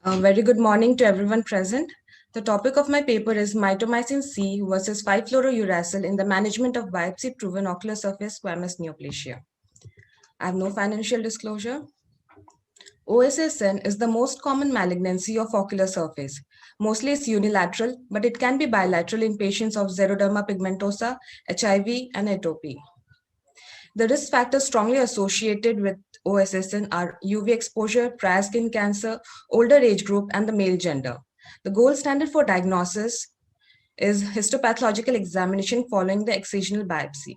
A very good morning to everyone present. The topic of my paper is mitomycin C versus 5-fluorouracil in the management of biopsy-proven ocular surface squamous neoplasia. I have no financial disclosure. OSSN is the most common malignancy of ocular surface. Mostly it's unilateral, but it can be bilateral in patients of xeroderma pigmentosa, HIV, and atopy. The risk factors strongly associated with OSSN are UV exposure, prior skin cancer, older age group, and the male gender. The gold standard for diagnosis is histopathological examination following the excisional biopsy.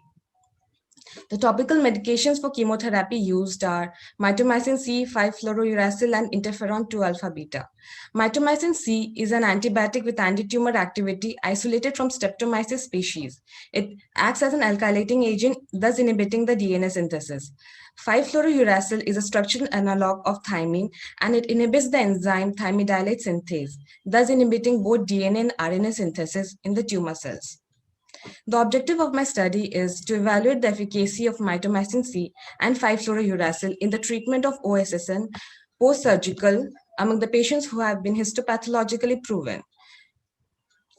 The topical medications for chemotherapy used are mitomycin C, 5-fluorouracil, and interferon 2 alpha beta. Mitomycin C is an antibiotic with anti-tumor activity isolated from Streptomyces species. It acts as an alkylating agent, thus inhibiting the DNA synthesis. 5-fluorouracil is a structural analog of thymine, and it inhibits the enzyme thymidylate synthase, thus inhibiting both DNA and RNA synthesis in the tumor cells. The objective of my study is to evaluate the efficacy of mitomycin C and 5-fluorouracil in the treatment of OSSN post-surgical among the patients who have been histopathologically proven.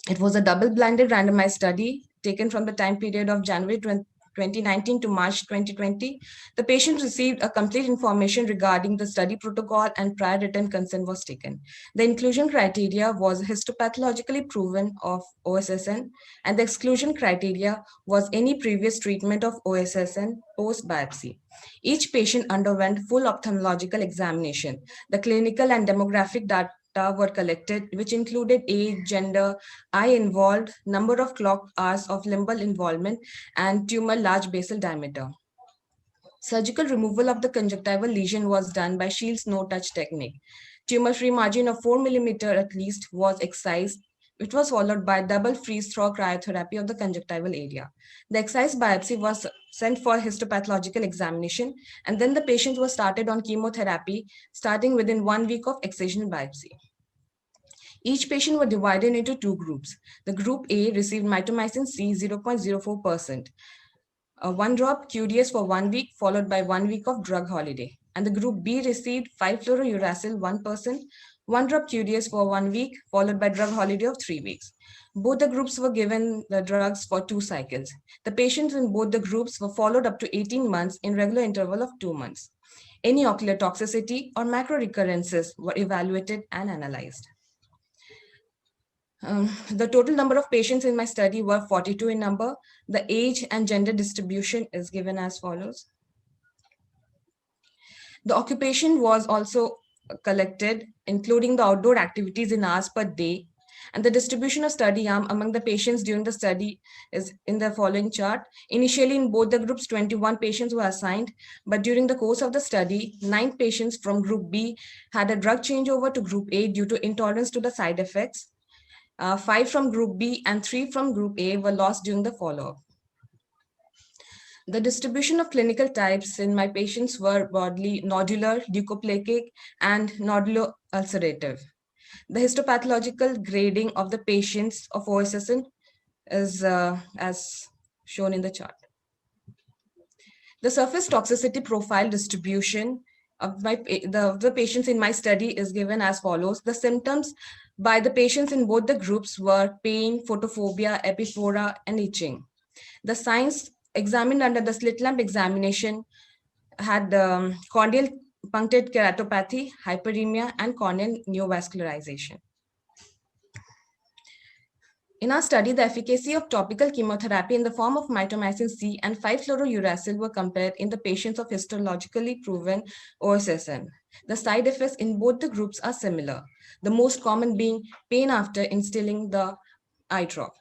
It was a double-blinded randomized study taken from the time period of January 2019 to March 2020. The patient received a complete information regarding the study protocol and prior written consent was taken. The inclusion criteria was histopathologically proven of OSSN, and the exclusion criteria was any previous treatment of OSSN post-biopsy. Each patient underwent full ophthalmological examination. The clinical and demographic data were collected, which included age, gender, eye involved, number of clock hours of limbal involvement, and tumor large basal diameter. Surgical removal of the conjunctival lesion was done by Shields no-touch technique. Tumor-free margin of 4 mm at least was excised, which was followed by double freeze-thaw cryotherapy of the conjunctival area. The excised biopsy was sent for histopathological examination, and then the patient was started on chemotherapy, starting within 1 week of excisional biopsy. Each patient was divided into two groups. The group A received mitomycin C 0.04%, 1 drop QDS for 1 week, followed by 1 week of drug holiday. And the group B received 5-fluorouracil 1%, 1 drop QDS for 1 week, followed by drug holiday of 3 weeks. Both the groups were given the drugs for 2 cycles. The patients in both the groups were followed up to 18 months in regular interval of 2 months. Any ocular toxicity or macro recurrences were evaluated and analyzed. The total number of patients in my study were 42 in number. The age and gender distribution is given as follows. The occupation was also collected, including the outdoor activities in hours per day. And the distribution of study arm among the patients during the study is in the following chart. Initially, in both the groups, 21 patients were assigned, but during the course of the study, 9 patients from group B had a drug changeover to group A due to intolerance to the side effects. 5 from group B and 3 from group A were lost during the follow-up. The distribution of clinical types in my patients were broadly nodular, leukoplakic, and nodulo-ulcerative. The histopathological grading of the patients of OSSN is as shown in the chart. The surface toxicity profile distribution of the patients in my study is given as follows. The symptoms by the patients in both the groups were pain, photophobia, epiphora, and itching. The signs examined under the slit lamp examination had corneal punctate keratopathy, hyperemia, and corneal neovascularization. In our study, the efficacy of topical chemotherapy in the form of mitomycin C and 5-fluorouracil were compared in the patients of histologically proven OSSN. The side effects in both the groups are similar, the most common being pain after instilling the eye drop.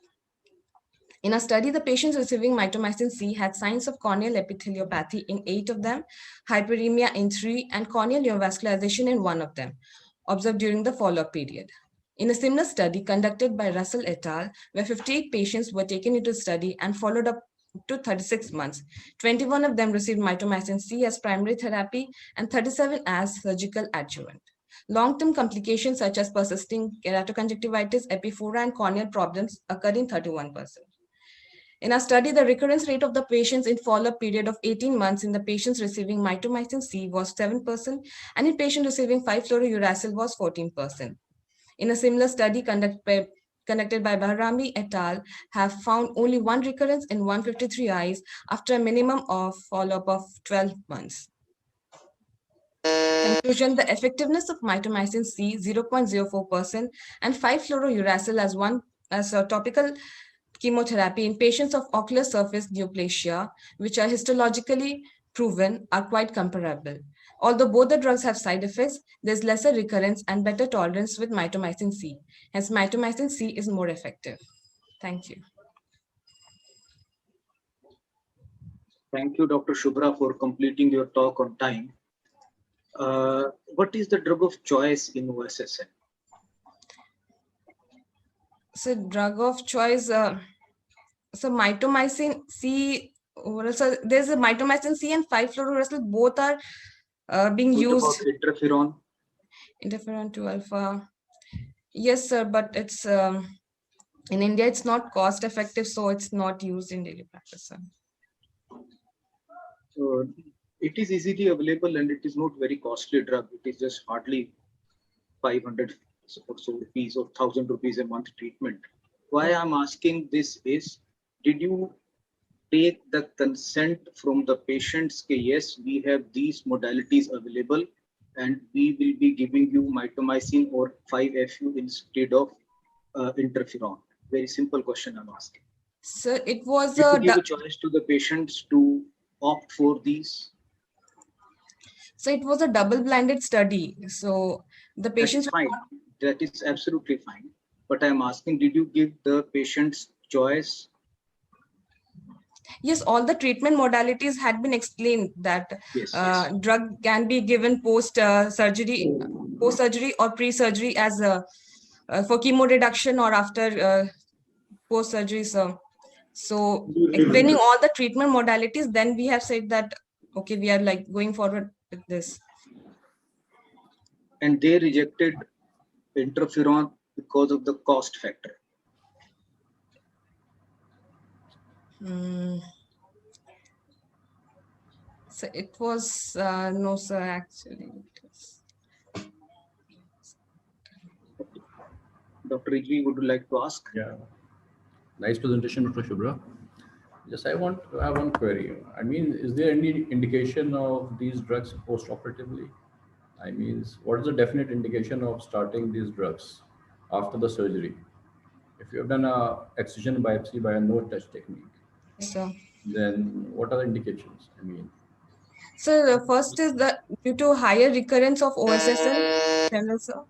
In a study, the patients receiving mitomycin C had signs of corneal epitheliopathy in 8 of them, hyperemia in 3, and corneal neovascularization in 1 of them, observed during the follow-up period. In a similar study conducted by Russell et al., where 58 patients were taken into study and followed up to 36 months, 21 of them received mitomycin C as primary therapy and 37 as surgical adjuvant. Long-term complications such as persisting keratoconjunctivitis, epiphora, and corneal problems occurred in 31%. In our study, the recurrence rate of the patients in follow-up period of 18 months in the patients receiving mitomycin C was 7%, and in patients receiving 5-fluorouracil was 14%. In a similar study conducted by Bahrami et al., have found only one recurrence in 153 eyes after a minimum of follow-up of 12 months. Conclusion, the effectiveness of mitomycin C 0.04% and 5-fluorouracil as a topical chemotherapy in patients of ocular surface neoplasia, which are histologically proven, are quite comparable. Although both the drugs have side effects, there's lesser recurrence and better tolerance with mitomycin C. Hence, mitomycin C is more effective. Thank you. Thank you, Dr. Shubhra, for completing your talk on time. What is the drug of choice in OSSN? So, drug of choice, so mitomycin C, so there's a mitomycin C and 5-fluorouracil, both are being What used. about interferon? Interferon 2 alpha. Yes, sir, but it's in India, it's not cost effective, so it's not used in daily practice, sir. So it is easily available and it is not very costly drug. It is just hardly 500 or so rupees or 1,000 rupees a month treatment. Why I'm asking this is, did you take the consent from the patients? Yes, we have these modalities available and we will be giving you mitomycin or 5-FU instead of interferon. Very simple question I'm asking. So it was Did you give a choice to the patients to opt for these? So it was a double-blinded study. So the patients. That's fine. That is absolutely fine. But I'm asking, did you give the patients choice? Yes, all the treatment modalities had been explained that Yes. Drug can be given post-surgery or pre-surgery as for chemo reduction or after post-surgery. So explaining all the treatment modalities, then we have said that, okay, we are like going forward with this. And they rejected interferon because of the cost factor. So it was no, sir, actually. Dr. Rijvi, would you like to ask? Yeah. Nice presentation, Dr. Shubhra. Just I have one query. I mean, is there any indication of these drugs post-operatively? I mean, what is the definite indication of starting these drugs after the surgery? If you have done a excision biopsy by a no-touch technique, So, then what are the indications? I mean, so the first is that due to higher recurrence of OSSL, sir,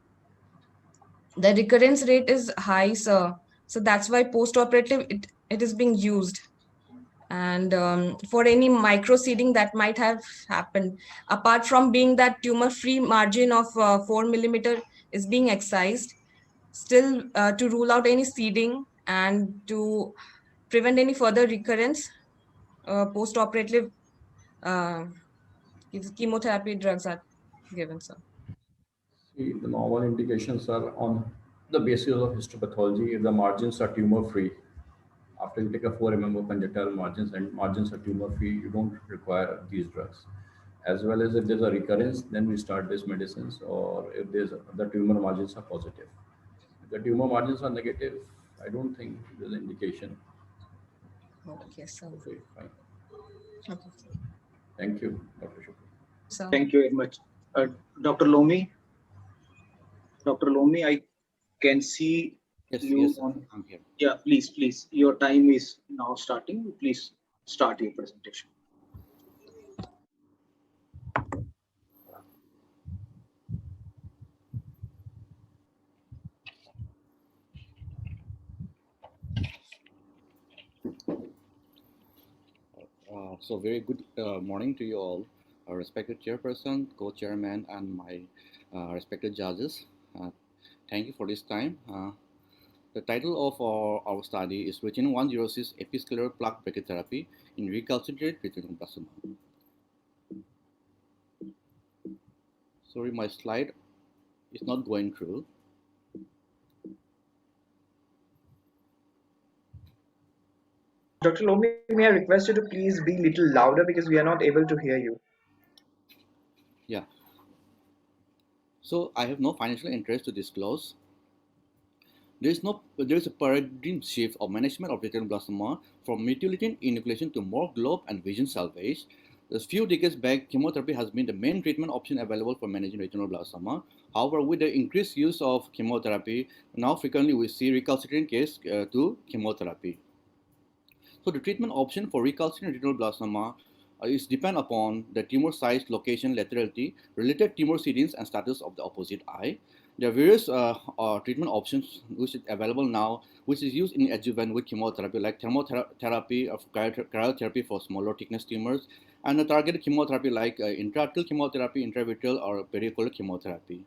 the recurrence rate is high, sir. So that's why post-operative it is being used. And for any microseeding that might have happened, apart from being that tumor-free margin of 4 millimeter is being excised, still to rule out any seeding and to prevent any further recurrence, post-operative chemotherapy drugs are given, sir. see, the normal indications are on the basis of histopathology. If the margins are tumor-free, after you take a 4 mm of conjunctival margins and margins are tumor-free, you don't require these drugs. As well as if there's a recurrence, then we start these medicines, or if the tumor margins are positive. If the tumor margins are negative, I don't think there's an indication. Okay, sir. Okay, fine. Okay. Thank you, Dr. Shukla. So, Thank you very much. Dr. Lomi? Dr. Lomi, I can see you Yes, on. I'm here. Yeah, please. Your time is now starting. Please start your presentation. So very good morning to you all, respected chairperson, co-chairman, and my respected judges. Thank you for this time. The title of our study is Retinal 106 Episcleral Plaque Brachytherapy in Recalcitrant retinoblastoma. Sorry, my slide is not going through. Dr. Lomi, may I request you to please be a little louder because we are not able to hear you. Yeah. So I have no financial interest to disclose. There is a paradigm shift of management of retinoblastoma from mutilating enucleation to more globe and vision salvage. A few decades back, chemotherapy has been the main treatment option available for managing retinoblastoma. However, with the increased use of chemotherapy, now frequently we see recalcitrant case to chemotherapy. So the treatment option for recalcitrant retinoblastoma is depend upon the tumor size, location, laterality, related tumor seedings, and status of the opposite eye. There are various treatment options which is available now, which is used in adjuvant with chemotherapy, like thermotherapy or cryotherapy for smaller thickness tumors, and a targeted chemotherapy like intraarterial chemotherapy, intravitreal, or periocular chemotherapy.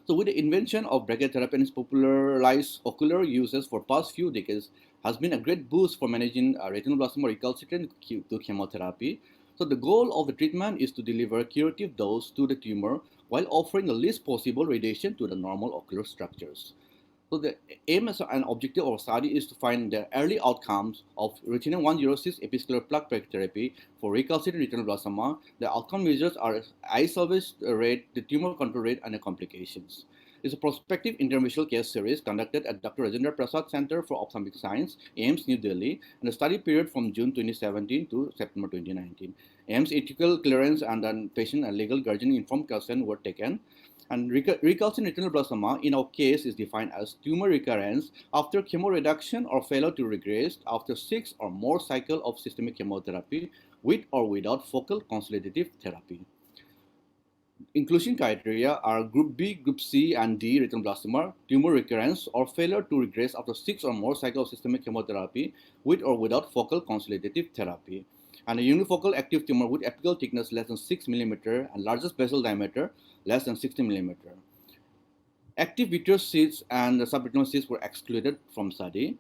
So with the invention of brachytherapy and its popularized ocular uses for past few decades has been a great boost for managing retinoblastoma recalcitrant to chemotherapy. So the goal of the treatment is to deliver curative dose to the tumor while offering the least possible radiation to the normal ocular structures. So the aim and objective of study is to find the early outcomes of ruthenium-106 episcleral plaque brachytherapy for recalcitrant retinoblastoma. The outcome measures are eye salvage rate, the tumor control rate, and the complications. It's a prospective interventional case series conducted at Dr. Rajendra Prasad Center for Ophthalmic Science, AIMS, New Delhi, and the study period from June 2017 to September 2019. AIMS ethical clearance and then patient and legal guardian informed consent were taken. And recalcitrant retinoblastoma in our case is defined as tumor recurrence after chemoreduction or failure to regress after 6 or more cycles of systemic chemotherapy with or without focal consolidative therapy. Inclusion criteria are Group B, Group C, and D retinoblastoma, tumor recurrence or failure to regress after 6 or more cycles of systemic chemotherapy with or without focal consolidative therapy. And a unifocal active tumor with apical thickness less than 6 mm and largest basal diameter less than 60 mm. Active vitreous cysts and the subretinal cysts were excluded from study.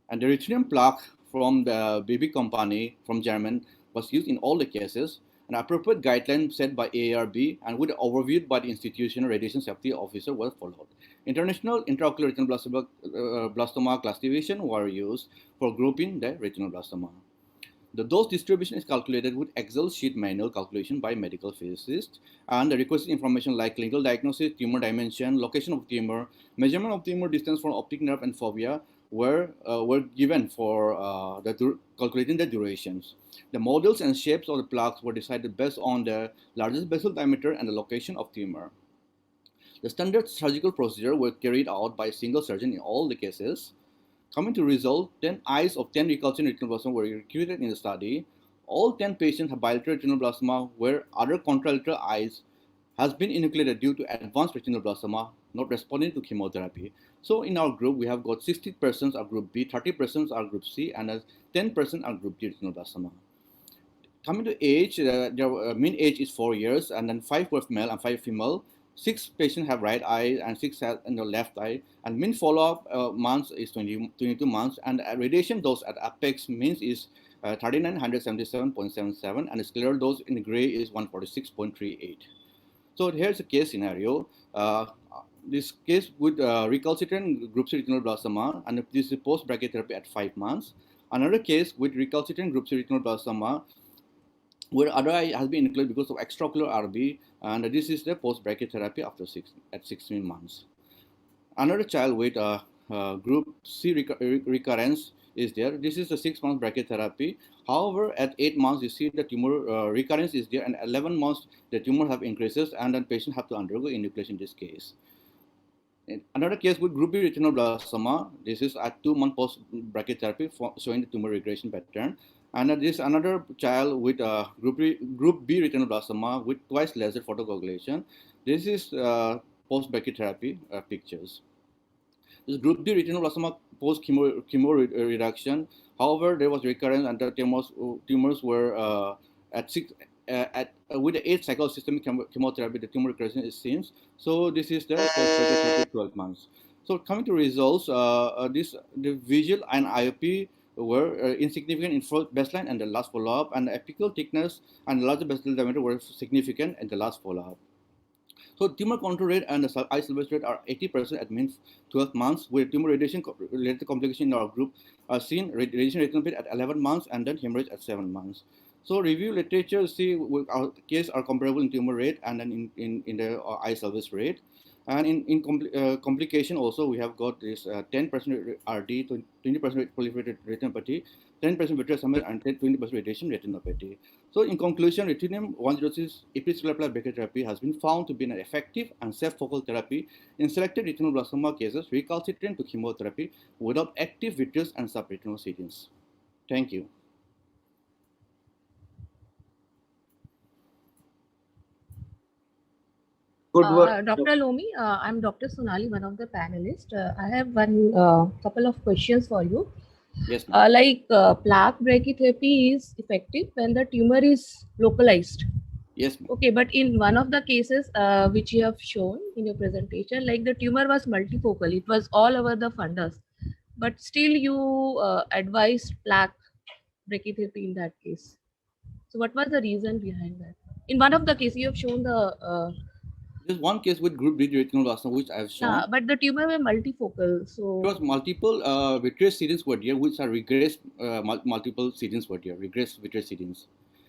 And the ruthenium plaque from the BB company from German was used in all the cases. An appropriate guideline set by AARB and with overviewed by the institutional radiation safety officer was followed. International intraocular retinoblastoma classification were used for grouping the retinoblastoma. The dose distribution is calculated with Excel sheet manual calculation by medical physicists, and the requested information like clinical diagnosis, tumor dimension, location of tumor, measurement of tumor distance from optic nerve and fovea were given for calculating the durations. The models and shapes of the plaques were decided based on the largest basal diameter and the location of tumor. The standard surgical procedure were carried out by a single surgeon in all the cases. Coming to result, 10 eyes of 10 recalcitrant retinoblastoma were recruited in the study. All 10 patients have bilateral retinoblastoma where other contralateral eyes has been enucleated due to advanced retinoblastoma not responding to chemotherapy. So in our group, we have got 60% are group B, 30% are group C, and 10% are group D retinoblastoma. Coming to age, their mean age is 4 years, and then 5 were male and 5 female. 6 patients have right eye and 6 have in the left eye. And mean follow-up months is 22 months. And radiation dose at apex means is 3977.77, and the scleral dose in gray is 146.38. So here's a case scenario. This case with recalcitrant group C retinoblastoma, and this is post brachytherapy at 5 months. Another case with recalcitrant group C retinoblastoma, where other eye has been included because of extraocular RB, and this is the post brachytherapy after 16 months. Another child with group C recurrence is there. This is the 6 month brachytherapy. However, at 8 months, you see the tumor recurrence is there, and 11 months the tumor have increases, and then patient have to undergo enucleation in this case. In another case with group B retinoblastoma, this is at 2 month post brachytherapy showing the tumor regression pattern. And this another child with group B retinoblastoma with twice laser photocoagulation. This is post brachytherapy pictures. This group D retinoblastoma post chemo reduction. However, there was recurrence, and the tumors were with the 8 cycle of systemic chemotherapy, the tumor recurrence is seen. So this is the post brachytherapy 12 months. So coming to results, the visual and IOP were insignificant in first baseline and the last follow-up, and the apical thickness and the larger basal diameter were significant in the last follow-up. So tumor control rate and the eye salvage rate are 80% at means 12 months, with tumor radiation related complication in our group are seen radiation retinopathy at 11 months and then hemorrhage at 7 months. So review literature see our case are comparable in tumor rate and then in the eye salvage rate. And in complication also, we have got this 10% RD, 20% proliferated retinopathy, 10% vitreous hemorrhage, and 20% radiation retinopathy. So in conclusion, Rutinum-106 episcleral plaque brachytherapy has been found to be an effective and safe focal therapy in selected retinoblastoma cases recalcitrant to chemotherapy without active vitreous and subretinal seedings. Thank you. Good work. Dr. Lomi, I'm Dr. Sonali, one of the panelists. I have one couple of questions for you. Yes, Plaque brachytherapy is effective when the tumor is localized. yes. Okay, but in one of the cases which you have shown in your presentation, like the tumor was multifocal, it was all over the fundus, but still you advised plaque brachytherapy in that case. So what was the reason behind that? In one of the cases you have shown the There's one case with group B retinoblastoma which I've shown. but the tumor were multifocal, so There was multiple vitreous seedings were there, which are regressed multiple seedings were there, regressed vitreous seedings.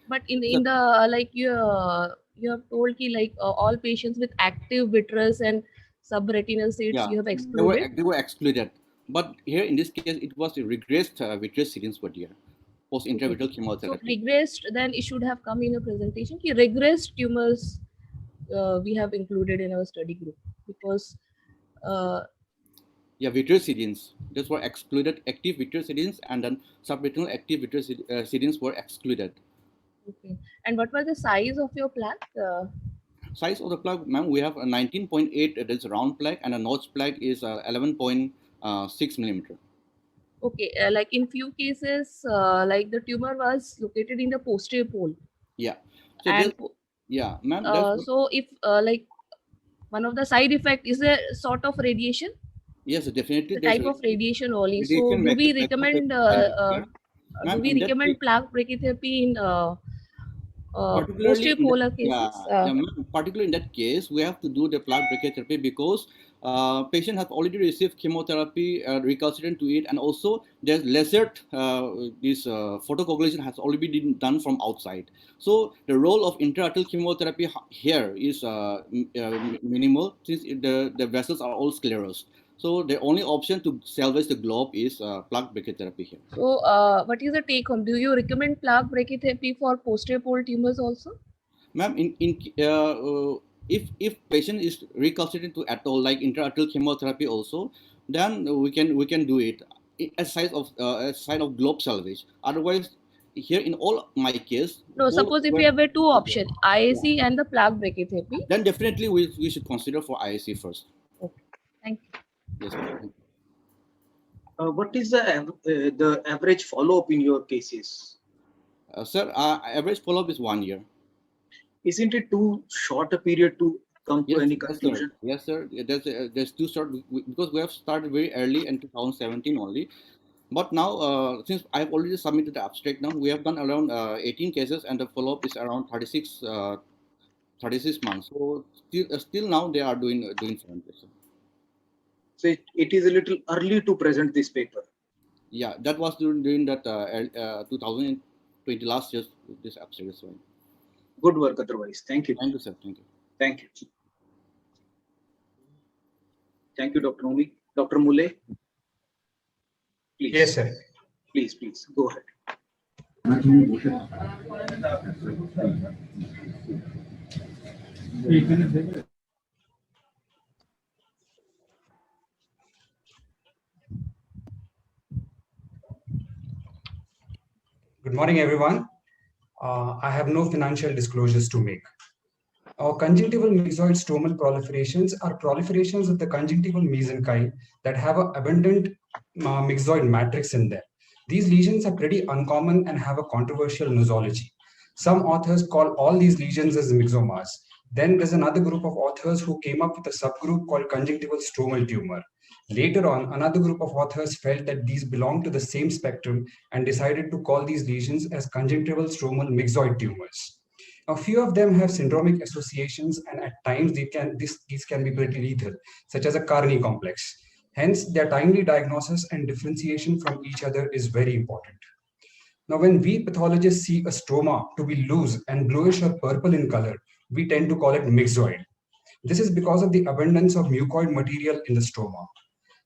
but in the like you have told ki like all patients with active vitreous and subretinal seeds Yeah, you have excluded. they were excluded. But here in this case, it was a regressed vitreous seedings were there, post intravitreal So chemotherapy. regressed, then it should have come in your presentation. Ki regressed tumors we have included in our study group because Yeah, vitreous seedings. Those were excluded. Active vitreous seedings and then subretinal active vitreous seedings were excluded. okay. And what was the size of your plaque? Size of the plaque, ma'am, we have a 19.8. That's round plaque, and a notch plaque is 11.6 millimeter. Okay, like in few cases, like the tumor was located in the posterior pole. Yeah. So And yeah, ma'am. so if like one of the side effect is a sort of radiation. Yes, definitely. The type of radiation only. So radiation do we vector- recommend Ma'am, in that case- plaque brachytherapy in particularly posterior polar cases? ma'am, particularly in that case, we have to do the plaque brachytherapy because patient has already received chemotherapy recalcitrant to it, and also there's lesser this photocoagulation has already been done from outside. So the role of intraarterial chemotherapy here is minimal since the vessels are all sclerosed. So the only option to salvage the globe is plaque brachytherapy here. So what is the take home? Do you recommend plaque brachytherapy for posterior pole tumors also? Ma'am, if patient is recalcitrant to at all, like intraarterial chemotherapy also, then we can do it as side of globe salvage. Otherwise, here in all my case, No, suppose if we have a two option, IAC and the plaque brachytherapy. then definitely we should consider for IAC first. Okay, thank you. Yes, ma'am. What is the average follow-up in your cases? Sir, average follow-up is 1 year. Isn't it too short a period to come to any conclusion? Yes, sir. There's too short because we have started very early in 2017 only. But now, since I've already submitted the abstract now, we have done around 18 cases and the follow-up is around 36 months. So still now they are doing fine. So it is a little early to present this paper. Yeah, that was during that 2020 last year, this abstract as well. Good work otherwise. Thank you. Thank you, sir. Thank you. Thank you. Thank you, Dr. Nomi. Dr. Mule. Please. Yes, sir. Please, go ahead. Good morning, everyone. I have no financial disclosures to make. Our conjunctival myxoid stromal proliferations are proliferations of the conjunctival mesenchyme that have an abundant myxoid matrix in there. These lesions are pretty uncommon and have a controversial nosology. Some authors call all these lesions as myxomas. Then there's another group of authors who came up with a subgroup called conjunctival stromal tumor. Later on, another group of authors felt that these belong to the same spectrum and decided to call these lesions as conjunctival stromal myxoid tumors. A few of them have syndromic associations, and at times these can be pretty lethal, such as a Carney complex. Hence, their timely diagnosis and differentiation from each other is very important. Now, when we pathologists see a stroma to be loose and bluish or purple in color, we tend to call it myxoid. This is because of the abundance of mucoid material in the stroma.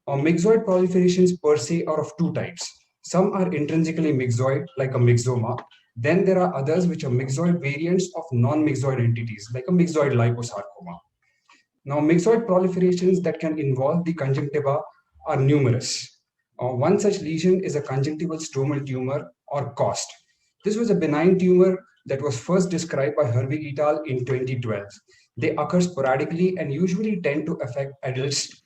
Myxoid proliferations per se are of two types. Some are intrinsically myxoid, like a myxoma. Then there are others which are myxoid variants of non-myxoid entities, like a myxoid liposarcoma. Now, myxoid proliferations that can involve the conjunctiva are numerous. One such lesion is a conjunctival stromal tumor, or COST. This was a benign tumor that was first described by Herwig et al. In 2012. They occur sporadically and usually tend to affect adults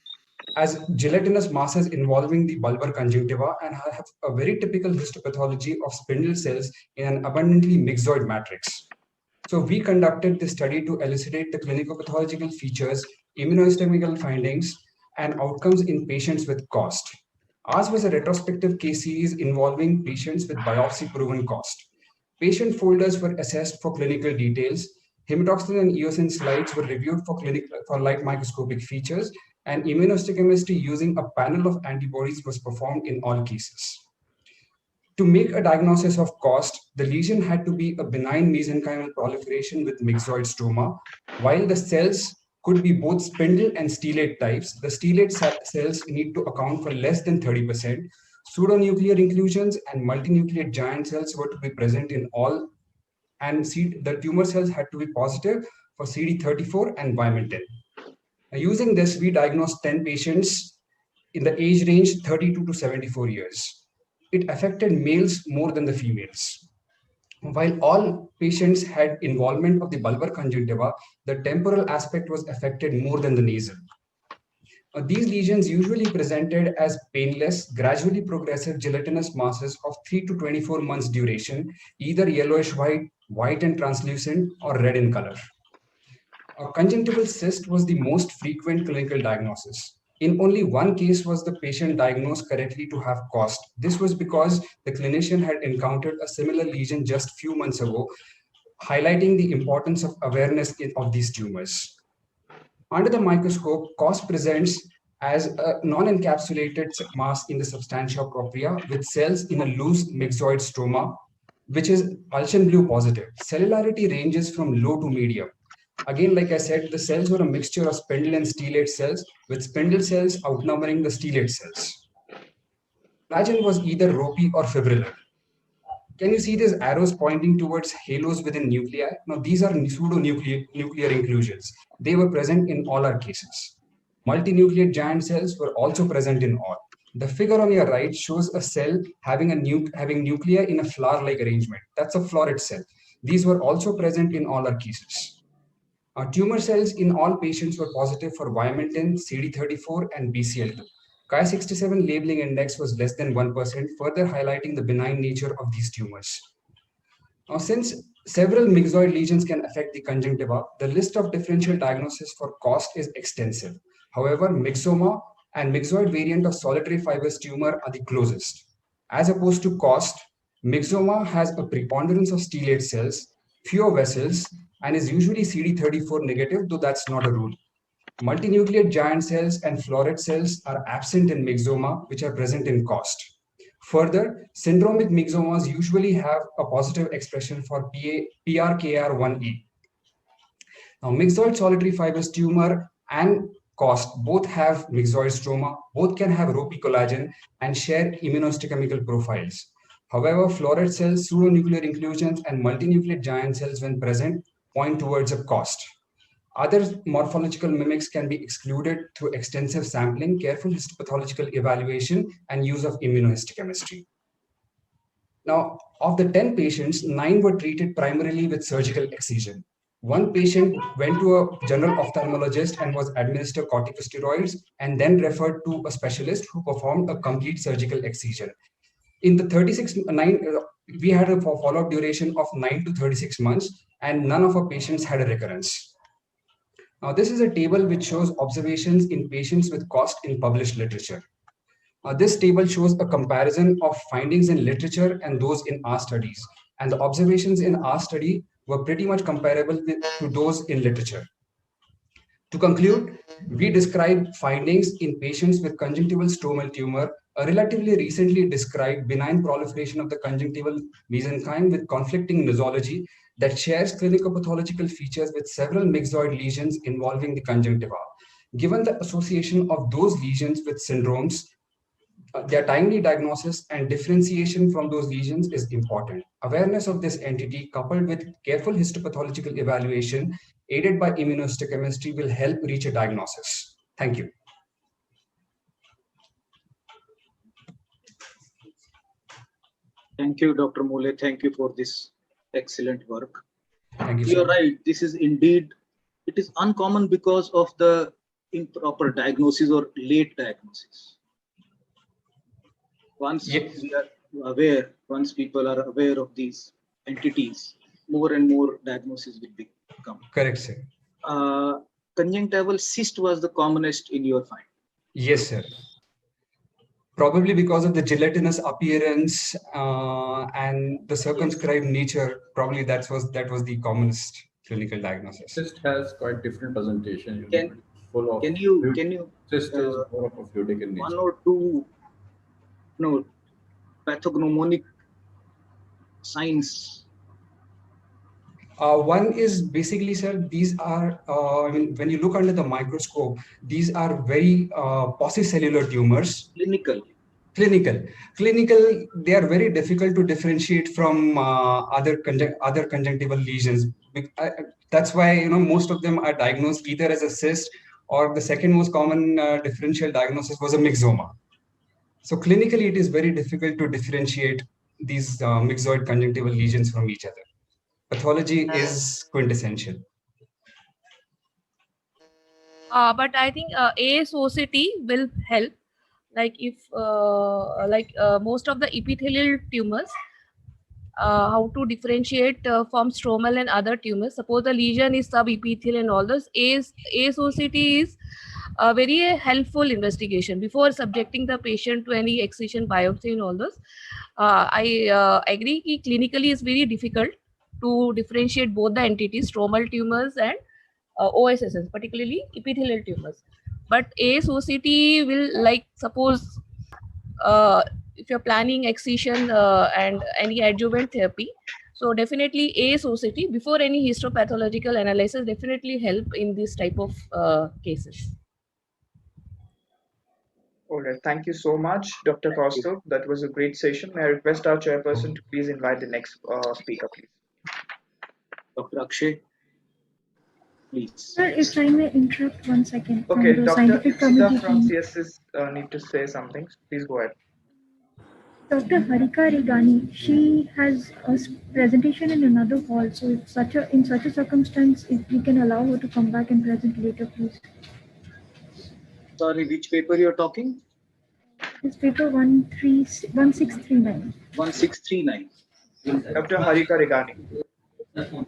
as gelatinous masses involving the bulbar conjunctiva and have a very typical histopathology of spindle cells in an abundantly myxoid matrix. So we conducted this study to elucidate the clinicopathological features, immunohistochemical findings, and outcomes in patients with COST. Ours was a retrospective case series involving patients with biopsy-proven COST. Patient folders were assessed for clinical details. Hematoxylin and eosin slides were reviewed for light microscopic features, and immunohistochemistry using a panel of antibodies was performed in all cases. To make a diagnosis of COST, the lesion had to be a benign mesenchymal proliferation with myxoid stroma. While the cells could be both spindle and stellate types, the stellate cells need to account for less than 30%. Pseudonuclear inclusions and multinucleate giant cells were to be present in all, and the tumor cells had to be positive for CD34 and Vimentin. Using this, we diagnosed 10 patients in the age range 32 to 74 years. It affected males more than the females. While all patients had involvement of the bulbar conjunctiva, the temporal aspect was affected more than the nasal. These lesions usually presented as painless, gradually progressive gelatinous masses of 3 to 24 months duration, either yellowish white, white and translucent, or red in color. A conjunctival cyst was the most frequent clinical diagnosis. In only one case was the patient diagnosed correctly to have COST. This was because the clinician had encountered a similar lesion just a few months ago, highlighting the importance of awareness of these tumors. Under the microscope, COST presents as a non-encapsulated mass in the substantia propria with cells in a loose myxoid stroma, which is Alcian blue positive. Cellularity ranges from low to medium. Again, like I said, the cells were a mixture of spindle and stellate cells, with spindle cells outnumbering the stellate cells. Collagen was either ropey or fibrillar. Can you see these arrows pointing towards halos within nuclei? Now, these are pseudonuclear inclusions. They were present in all our cases. Multinucleate giant cells were also present in all. The figure on your right shows a cell having nuclei in a flower-like arrangement. That's a floret cell. These were also present in all our cases. Tumor cells in all patients were positive for Vimentin, CD34, and BCL2. Ki-67 labeling index was less than 1%, further highlighting the benign nature of these tumors. Now, since several myxoid lesions can affect the conjunctiva, the list of differential diagnosis for COST is extensive. However, myxoma and myxoid variant of solitary fibrous tumor are the closest. As opposed to COST, myxoma has a preponderance of stellate cells, fewer vessels, and is usually CD34 negative, though that's not a rule. Multinucleate giant cells and floret cells are absent in myxoma, which are present in COST. Further, syndromic myxomas usually have a positive expression for PRKR1E. Now, myxoid solitary fibrous tumor and COST both have myxoid stroma, both can have ropey collagen and share immunohistochemical profiles. However, floret cells, pseudonuclear inclusions, and multinucleate giant cells, when present, point towards a COST. Other morphological mimics can be excluded through extensive sampling, careful histopathological evaluation, and use of immunohistochemistry. Now, of the 10 patients, 9 were treated primarily with surgical excision. One patient went to a general ophthalmologist and was administered corticosteroids and then referred to a specialist who performed a complete surgical excision. In the we had a follow-up duration of 9 to 36 months, and none of our patients had a recurrence. Now, this is a table which shows observations in patients with COST in published literature. This table shows a comparison of findings in literature and those in our studies. And the observations in our study were pretty much comparable to those in literature. To conclude, we describe findings in patients with conjunctival stromal tumor, a relatively recently described benign proliferation of the conjunctival mesenchyme with conflicting nosology that shares clinical pathological features with several myxoid lesions involving the conjunctiva. Given the association of those lesions with syndromes, their timely diagnosis and differentiation from those lesions is important. Awareness of this entity coupled with careful histopathological evaluation aided by immunohistochemistry will help reach a diagnosis. Thank you. Thank you, Dr. Mole. Thank you for this excellent work. Thank you, You're sir. right. This is indeed, it is uncommon because of the improper diagnosis or late diagnosis. Once we are aware, once people are aware of these entities, more and more diagnosis will become. Correct, sir. Conjunctival cyst was the commonest in your find. Yes, sir. Probably because of the gelatinous appearance and the circumscribed nature. Probably that was the commonest clinical diagnosis. Cyst has quite different presentation. Full of can you cyst is more of a fluidic in nature. One or two pathognomonic signs? One is basically, sir, these are, I mean, when you look under the microscope, these are very paucicellular tumors. Clinical, they are very difficult to differentiate from other conjunctival lesions. That's why, most of them are diagnosed either as a cyst, or the second most common differential diagnosis was a myxoma. So clinically, it is very difficult to differentiate these myxoid conjunctival lesions from each other. Pathology is quintessential. But I think ASOCT will help. Like if most of the epithelial tumors, how to differentiate from stromal and other tumors. Suppose the lesion is subepithelial and all those, ASOCT is a very helpful investigation before subjecting the patient to any excision biopsy and all those. I agree that clinically is very difficult to differentiate both the entities, stromal tumors and OSSs, particularly epithelial tumors. But ASOCT will, like, suppose if you're planning excision and any adjuvant therapy, so definitely ASOCT before any histopathological analysis definitely help in this type of cases. All right. Thank you so much, Dr. Kaustuv. That was a great session. May I request our chairperson to please invite the next speaker, please. Dr. Akshay, please. Sir, if I may interrupt 1 second. Okay, the Dr. scientific committee from team. CSS need to say something. Please go ahead. Dr. Harika Regani, she has a presentation in another hall. So if in such a circumstance, if we can allow her to come back and present later, please. Sorry, which paper you're talking? It's paper 1639. 1639. Dr. Harika Regani. Dr.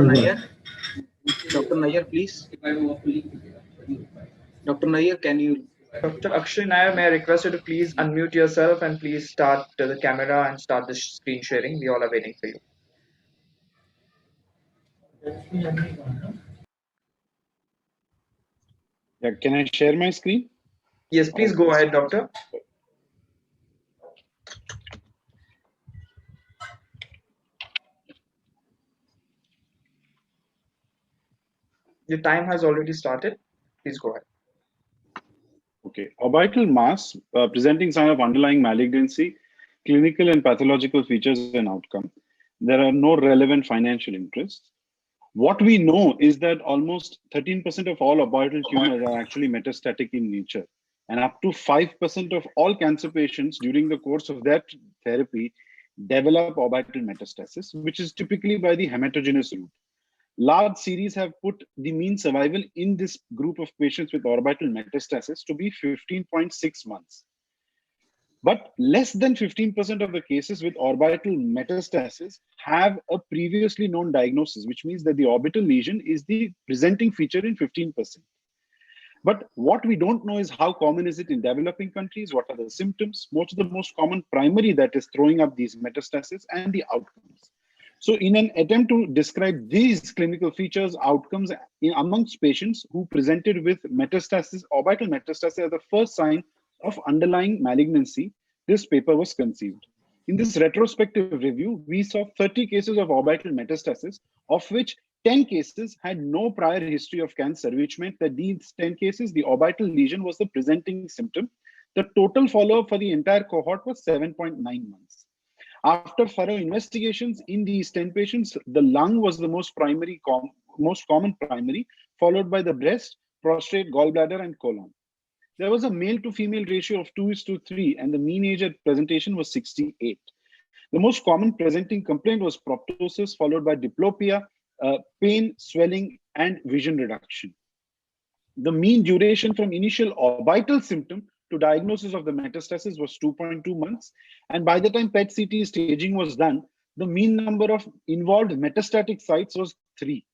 Nair? Dr. Nair, please. Dr. Nair, can you? Dr. Akshay Nair, may I request you to please unmute yourself and please start the camera and start the screen sharing. We all are waiting for you. Yeah, can I share my screen? Yes, please go ahead, doctor. Your time has already started. Please go ahead. Okay, orbital mass presenting sign of underlying malignancy, clinical and pathological features and outcome. There are no relevant financial interests. What we know is that almost 13% of all orbital tumors are actually metastatic in nature, and up to 5% of all cancer patients during the course of that therapy develop orbital metastasis, which is typically by the hematogenous route. Large series have put the mean survival in this group of patients with orbital metastasis to be 15.6 months. But less than 15% of the cases with orbital metastasis have a previously known diagnosis, which means that the orbital lesion is the presenting feature in 15%. But what we don't know is how common is it in developing countries, what are the symptoms, what's the most common primary that is throwing up these metastases, and the outcomes. So in an attempt to describe these clinical features, outcomes amongst patients who presented with metastasis, orbital metastasis as the first sign of underlying malignancy, this paper was conceived. In this retrospective review, we saw 30 cases of orbital metastasis, of which 10 cases had no prior history of cancer, which meant that these 10 cases, the orbital lesion was the presenting symptom. The total follow-up for the entire cohort was 7.9 months. After thorough investigations in these 10 patients, the lung was the most common primary, followed by the breast, prostate, gallbladder, and colon. There was a male to female ratio of 2:3, and the mean age at presentation was 68. The most common presenting complaint was proptosis, followed by diplopia, pain, swelling, and vision reduction. The mean duration from initial orbital symptom to diagnosis of the metastasis was 2.2 months. And by the time PET-CT staging was done, the mean number of involved metastatic sites was 3.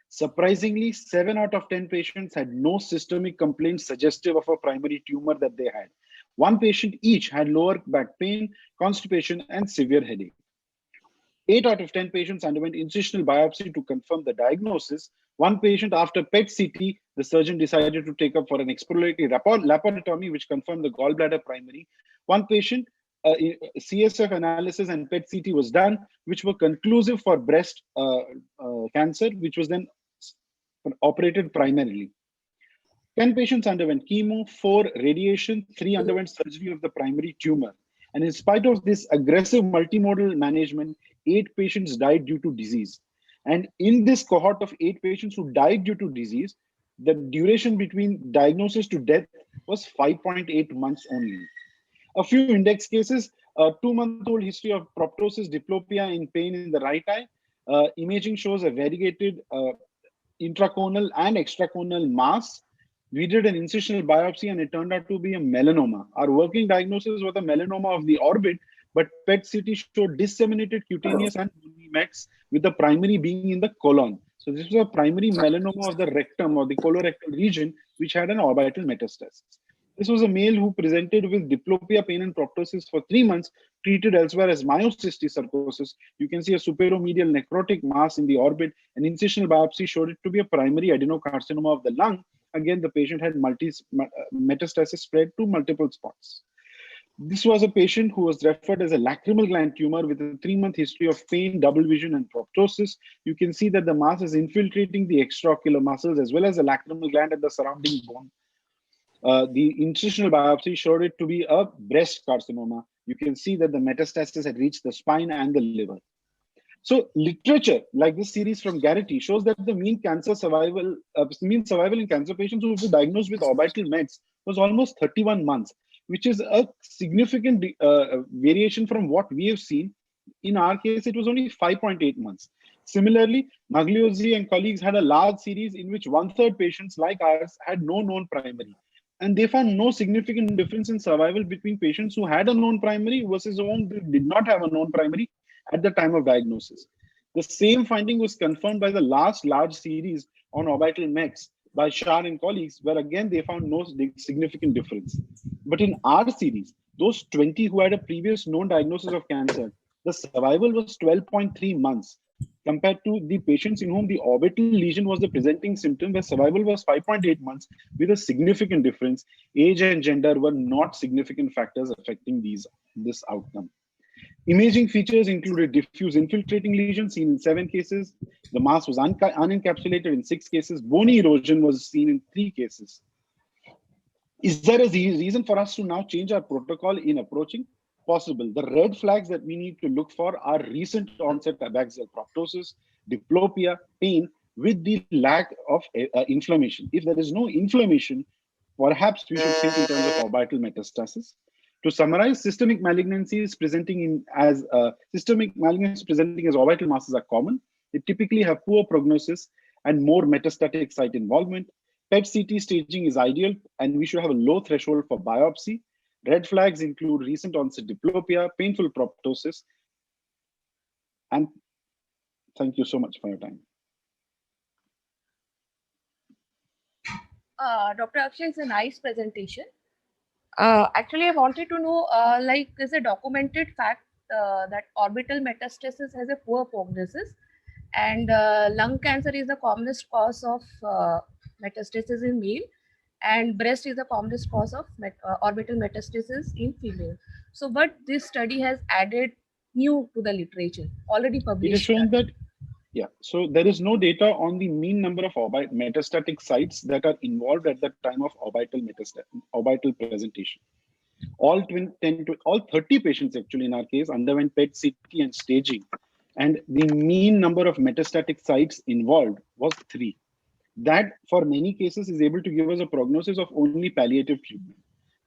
Surprisingly, 7 out of 10 patients had no systemic complaints suggestive of a primary tumor that they had. 1 patient each had lower back pain, constipation, and severe headache. 8 out of 10 patients underwent incisional biopsy to confirm the diagnosis. 1 patient, after PET-CT, the surgeon decided to take up for an exploratory laparotomy, which confirmed the gallbladder primary. 1 patient, CSF analysis and PET-CT was done, which were conclusive for breast cancer, which was then operated primarily. 10 patients underwent chemo, 4 radiation, 3 underwent surgery of the primary tumor. And in spite of this aggressive multimodal management, 8 patients died due to disease. And in this cohort of 8 patients who died due to disease, the duration between diagnosis to death was 5.8 months only. A few index cases, a 2-month-old history of proptosis, diplopia, and pain in the right eye. Imaging shows a variegated intraconal and extraconal mass. We did an incisional biopsy and it turned out to be a melanoma. Our working diagnosis was a melanoma of the orbit, but PET-CT showed disseminated cutaneous and bony mets, with the primary being in the colon. So this was a primary melanoma of the rectum or the colorectal region, which had an orbital metastasis. This was a male who presented with diplopia, pain, and proptosis for 3 months, treated elsewhere as myocystic sarcosis. You can see a superomedial necrotic mass in the orbit. An incisional biopsy showed it to be a primary adenocarcinoma of the lung. Again, the patient had metastasis spread to multiple spots. This was a patient who was referred as a lacrimal gland tumor with a 3-month history of pain, double vision, and proptosis. You can see that the mass is infiltrating the extraocular muscles as well as the lacrimal gland and the surrounding bone. The incisional biopsy showed it to be a breast carcinoma. You can see that the metastasis had reached the spine and the liver. So literature like this series from Garrity shows that the mean survival in cancer patients who were diagnosed with orbital mets was almost 31 months, which is a significant variation from what we have seen. In our case, it was only 5.8 months. Similarly, Magliozzi and colleagues had a large series in which 1/3 patients like ours had no known primary. And they found no significant difference in survival between patients who had a known primary versus who did not have a known primary at the time of diagnosis. The same finding was confirmed by the last large series on orbital mets by Shah and colleagues, where again they found no significant difference. But in our series, those 20 who had a previous known diagnosis of cancer, the survival was 12.3 months compared to the patients in whom the orbital lesion was the presenting symptom, where survival was 5.8 months with a significant difference. Age and gender were not significant factors affecting this outcome. Imaging features included diffuse infiltrating lesions seen in 7 cases. The mass was unencapsulated in 6 cases. Bony erosion was seen in 3 cases. Is there a reason for us to now change our protocol in approaching? Possible. The red flags that we need to look for are recent onset abaxial proptosis, diplopia, pain with the lack of inflammation. If there is no inflammation, perhaps we should think in terms of orbital metastasis. To summarize, systemic malignancies presenting as orbital masses are common. They typically have poor prognosis and more metastatic site involvement. PET-CT staging is ideal, and we should have a low threshold for biopsy. Red flags include recent onset diplopia, painful proptosis, and thank you so much for your time. Dr. Akshay, it's a nice presentation. Actually, I wanted to know, like, is a documented fact that orbital metastasis has a poor prognosis, and lung cancer is the commonest cause of metastasis in male, and breast is the commonest cause of orbital metastasis in female. So, but this study has added new to the literature, already published. It is shown that, yeah, so there is no data on the mean number of metastatic sites that are involved at the time of orbital presentation. All 30 patients actually in our case underwent PET CT and staging, and the mean number of metastatic sites involved was 3. That for many cases is able to give us a prognosis of only palliative treatment.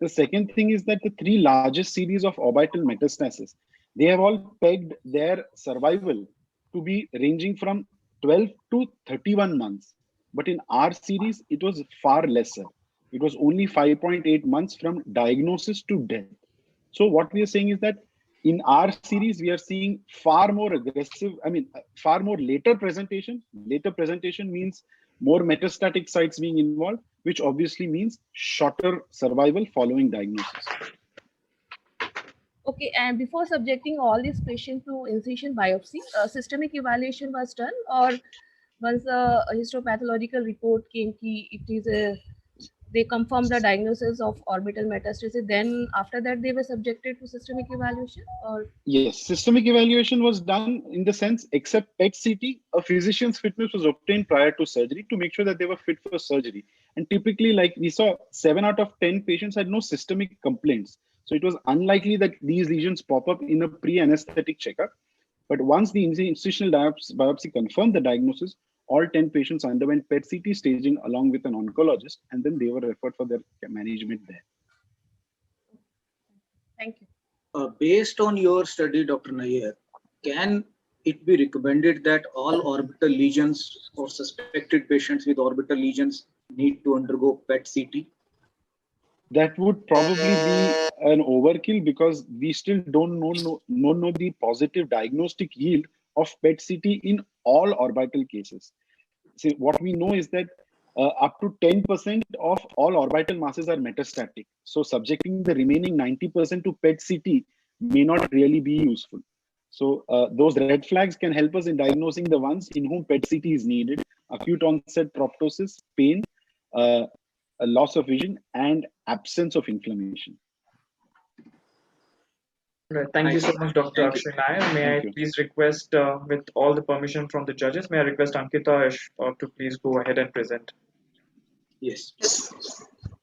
The second thing is that the 3 largest series of orbital metastasis, they have all pegged their survival to be ranging from 12 to 31 months. But in our series, it was far lesser. It was only 5.8 months from diagnosis to death. So what we are saying is that in our series, we are seeing far more aggressive, far more later presentation. Later presentation means more metastatic sites being involved, which obviously means shorter survival following diagnosis. Okay, and before subjecting all these patients to incision biopsy, a systemic evaluation was done, or once a histopathological report came, they confirmed the diagnosis of orbital metastasis, then after that they were subjected to systemic evaluation? Or yes, systemic evaluation was done in the sense, except PET CT, a physician's fitness was obtained prior to surgery to make sure that they were fit for surgery. And typically, like we saw, 7 out of 10 patients had no systemic complaints. So it was unlikely that these lesions pop up in a pre-anesthetic checkup. But once the incisional biopsy confirmed the diagnosis, all 10 patients underwent PET CT staging along with an oncologist, and then they were referred for their management there. thank you. Based on your study, Dr. Nair, can it be recommended that all orbital lesions or suspected patients with orbital lesions need to undergo PET CT? That would probably be an overkill because we still don't know the positive diagnostic yield of PET CT in all orbital cases. So what we know is that up to 10% of all orbital masses are metastatic. So subjecting the remaining 90% to PET CT may not really be useful. So those red flags can help us in diagnosing the ones in whom PET CT is needed: acute onset proptosis, pain, a loss of vision, and absence of inflammation. Right. Thank you so much, Dr. Akshay Nair. May I please request, with all the permission from the judges, may I request Ankita to please go ahead and present? Yes.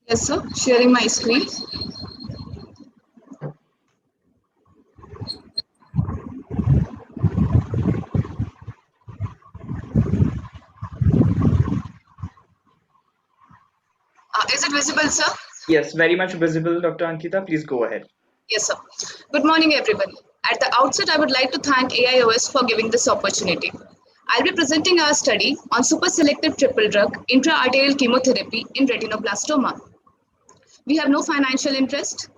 Yes, sir. Sharing my screen. Is it visible, sir? Yes, very much visible, Dr. Ankita. Please go ahead. Yes, sir. Good morning, everyone. At the outset, I would like to thank AIOS for giving this opportunity. I'll be presenting our study on super-selective triple drug intra-arterial chemotherapy in retinoblastoma. We have no financial interest.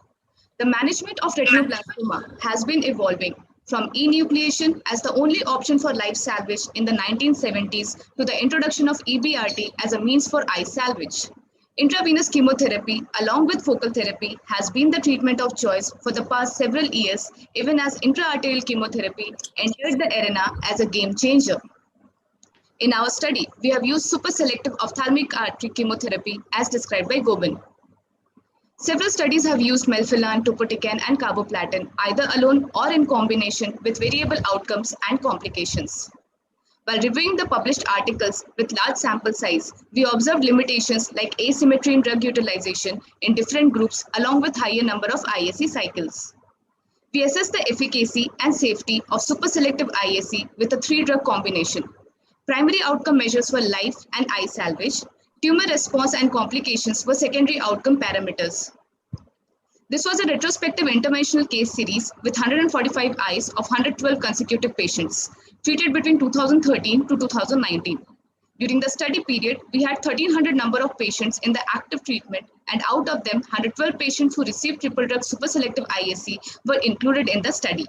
The management of retinoblastoma has been evolving from enucleation as the only option for life salvage in the 1970s to the introduction of EBRT as a means for eye salvage. Intravenous chemotherapy, along with focal therapy, has been the treatment of choice for the past several years, even as intra-arterial chemotherapy entered the arena as a game changer. In our study, we have used super-selective ophthalmic artery chemotherapy as described by Gobin. Several studies have used melphalan, topotecan, and carboplatin, either alone or in combination, with variable outcomes and complications. While reviewing the published articles with large sample size, we observed limitations like asymmetry in drug utilization in different groups, along with higher number of IAC cycles. We assessed the efficacy and safety of super-selective IAC with a 3-drug combination. Primary outcome measures were life and eye salvage. Tumor response and complications were secondary outcome parameters. This was a retrospective interventional case series with 145 eyes of 112 consecutive patients treated between 2013 to 2019. During the study period, we had 1,300 number of patients in the active treatment, and out of them, 112 patients who received triple drug superselective IAC were included in the study.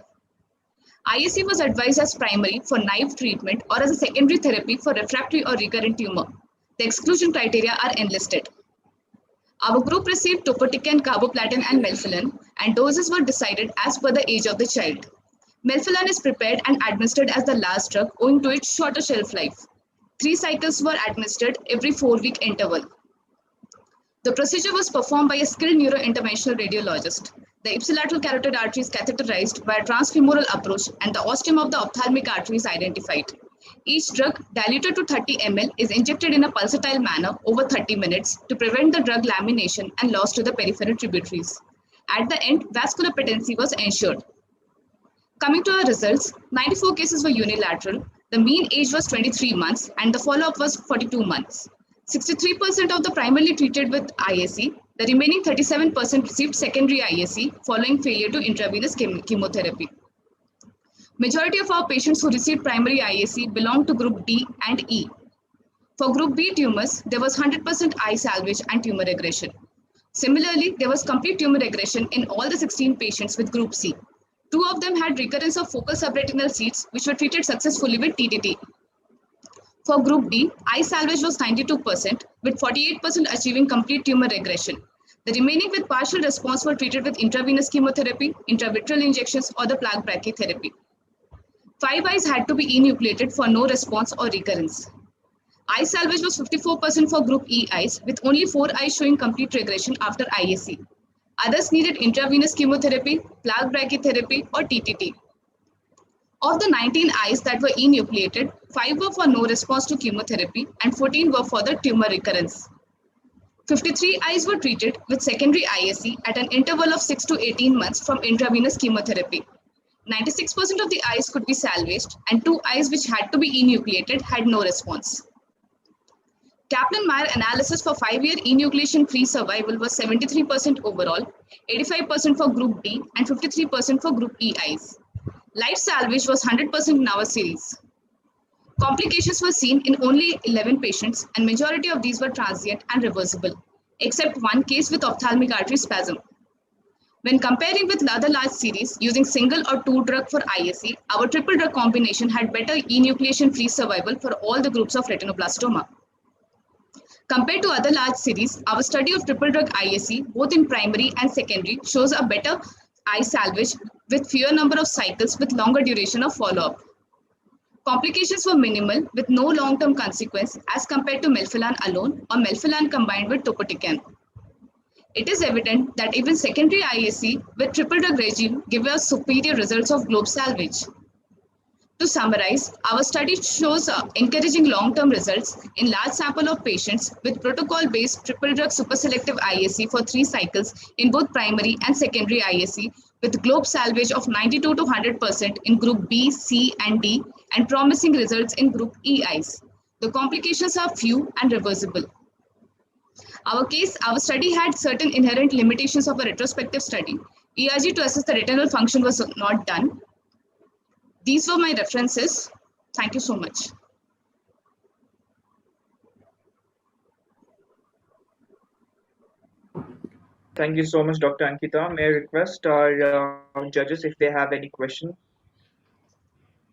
IAC was advised as primary for naive treatment or as a secondary therapy for refractory or recurrent tumor. The exclusion criteria are enlisted. Our group received topotecan, carboplatin, and melphalan, and doses were decided as per the age of the child. Melphalan is prepared and administered as the last drug owing to its shorter shelf life. 3 cycles were administered every 4-week interval. The procedure was performed by a skilled neurointerventional radiologist. The ipsilateral carotid artery is catheterized by a transfemoral approach and the ostium of the ophthalmic artery is identified. Each drug, diluted to 30 ml, is injected in a pulsatile manner over 30 minutes to prevent the drug lamination and loss to the peripheral tributaries. At the end, vascular patency was ensured. Coming to our results, 94 cases were unilateral. The mean age was 23 months and the follow-up was 42 months. 63% of the primarily treated with IAC, the remaining 37% received secondary IAC following failure to intravenous chemotherapy. Majority of our patients who received primary IAC belonged to group D and E. For group B tumors, there was 100% eye salvage and tumor regression. Similarly, there was complete tumor regression in all the 16 patients with group C. 2 of them had recurrence of focal subretinal seeds, which were treated successfully with TTT. For group D, eye salvage was 92%, with 48% achieving complete tumor regression. The remaining with partial response were treated with intravenous chemotherapy, intravitreal injections, or the plaque brachytherapy. 5 eyes had to be enucleated for no response or recurrence. Eye salvage was 54% for group E eyes, with only 4 eyes showing complete regression after IAC. Others needed intravenous chemotherapy, plaque brachytherapy, or TTT. Of the 19 eyes that were enucleated, 5 were for no response to chemotherapy and 14 were for the tumor recurrence. 53 eyes were treated with secondary IAC at an interval of 6 to 18 months from intravenous chemotherapy. 96% of the eyes could be salvaged and 2 eyes which had to be enucleated had no response. Kaplan-Meier analysis for 5-year enucleation-free survival was 73% overall, 85% for group D and 53% for group E eyes. Light salvage was 100% in our series. Complications were seen in only 11 patients and majority of these were transient and reversible, except 1 case with ophthalmic artery spasm. When comparing with other large series using single or 2 drug for IAC, our triple drug combination had better enucleation-free survival for all the groups of retinoblastoma. Compared to other large series, our study of triple drug IAC, both in primary and secondary, shows a better eye salvage with fewer number of cycles with longer duration of follow-up. Complications were minimal with no long-term consequence as compared to melphalan alone or melphalan combined with topotecan. It is evident that even secondary IAC with triple drug regime give us superior results of globe salvage. To summarize, our study shows encouraging long-term results in large sample of patients with protocol-based triple drug superselective IAC for 3 cycles in both primary and secondary IAC with globe salvage of 92 to 100% in group B, C, and D, and promising results in group E eyes. The complications are few and reversible. Our study had certain inherent limitations of a retrospective study. ERG to assess the retinal function was not done. These were my references. Thank you so much. Thank you so much, Dr. Ankita. May I request our judges if they have any question?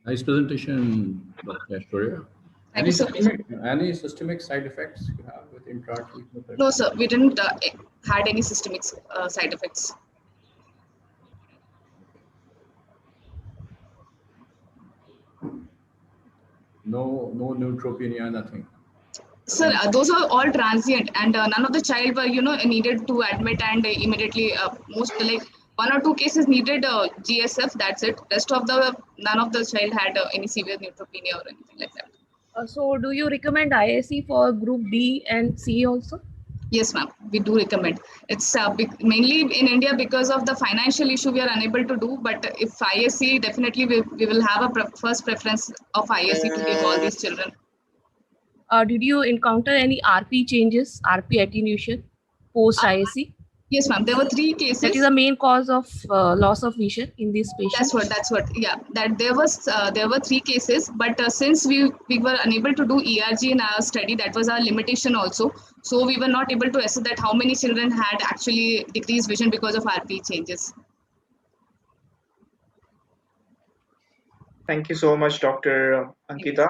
Nice presentation, Dr. Astoria. Any systemic side effects you have with intra-treatment? No, sir. We didn't had any systemic side effects. No neutropenia, nothing. Sir, those are all transient, and none of the child were, needed to admit and immediately. Most like 1 or 2 cases needed GSF. That's it. Rest of none of the child had any severe neutropenia or anything like that. So, do you recommend IAC for group D and C also? Yes, ma'am. We do recommend. It's mainly in India because of the financial issue we are unable to do. But if IAC, definitely we will have a first preference of IAC to give all these children. Did you encounter any RP changes, RP attenuation post IAC? Yes, ma'am. There were 3 cases. That is the main cause of loss of vision in these patients. That's what. Yeah, that there were 3 cases, but since we were unable to do ERG in our study, that was our limitation also. So we were not able to assess that how many children had actually decreased vision because of RP changes. Thank you so much, Dr. Ankita.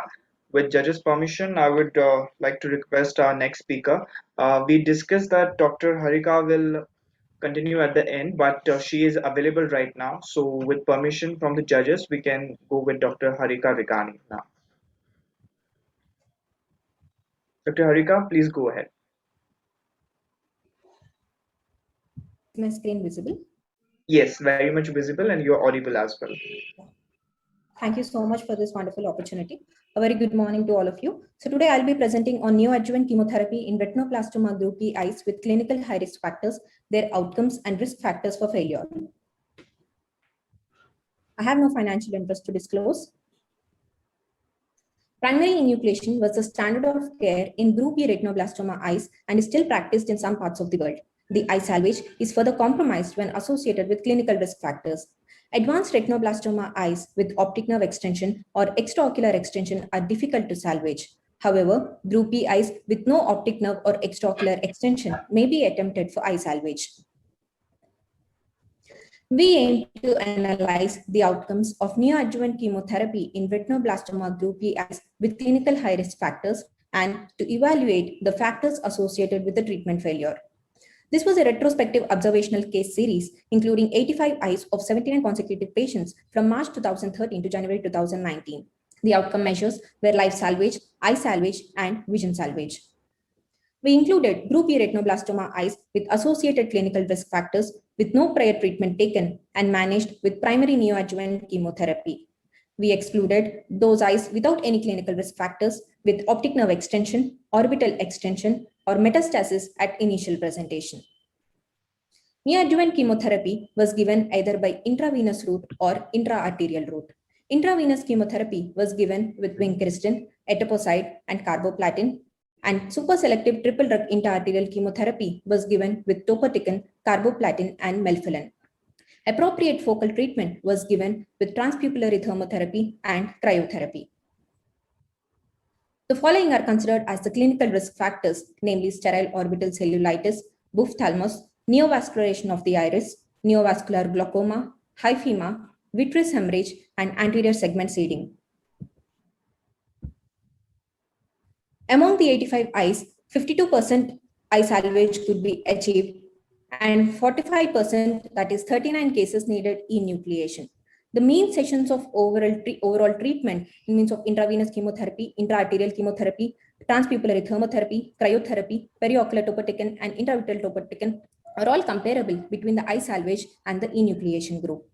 With judges' permission, I would like to request our next speaker. We discussed that Dr. Harika will continue at the end, but she is available right now. So with permission from the judges, we can go with Dr. Harika Rigani now. Dr. Harika, please go ahead. Is my screen visible? Yes, very much visible, and you're audible as well. Thank you so much for this wonderful opportunity. A very good morning to all of you. So today I'll be presenting on neoadjuvant chemotherapy in retinoblastoma group B eyes with clinical high risk factors, their outcomes and risk factors for failure. I have no financial interest to disclose. Primary enucleation was the standard of care in group B retinoblastoma eyes and is still practiced in some parts of the world. The eye salvage is further compromised when associated with clinical risk factors. Advanced retinoblastoma eyes with optic nerve extension or extraocular extension are difficult to salvage. However, group B eyes with no optic nerve or extraocular extension may be attempted for eye salvage. We aim to analyze the outcomes of neoadjuvant chemotherapy in retinoblastoma group B eyes with clinical high risk factors and to evaluate the factors associated with the treatment failure. This was a retrospective observational case series, including 85 eyes of 79 consecutive patients from March 2013 to January 2019. The outcome measures were life salvage, eye salvage, and vision salvage. We included group B retinoblastoma eyes with associated clinical risk factors with no prior treatment taken and managed with primary neoadjuvant chemotherapy. We excluded those eyes without any clinical risk factors with optic nerve extension, orbital extension, or metastasis at initial presentation. Neoadjuvant chemotherapy was given either by intravenous route or intra-arterial route. Intravenous chemotherapy was given with vincristine, etoposide, and carboplatin, and superselective triple drug intra-arterial chemotherapy was given with topotecan, carboplatin, and melphalan. Appropriate focal treatment was given with transpupillary thermotherapy and cryotherapy. The following are considered as the clinical risk factors, namely sterile orbital cellulitis, ophthalmos, neovascularization of the iris, neovascular glaucoma, hyphema, vitreous hemorrhage, and anterior segment seeding. Among the 85 eyes, 52% eye salvage could be achieved, and 45%, that is 39 cases, needed enucleation. The mean sessions of overall treatment in means of intravenous chemotherapy, intraarterial chemotherapy, transpupillary thermotherapy, cryotherapy, periocular topotecan, and intravitreal topotecan are all comparable between the eye salvage and the enucleation group.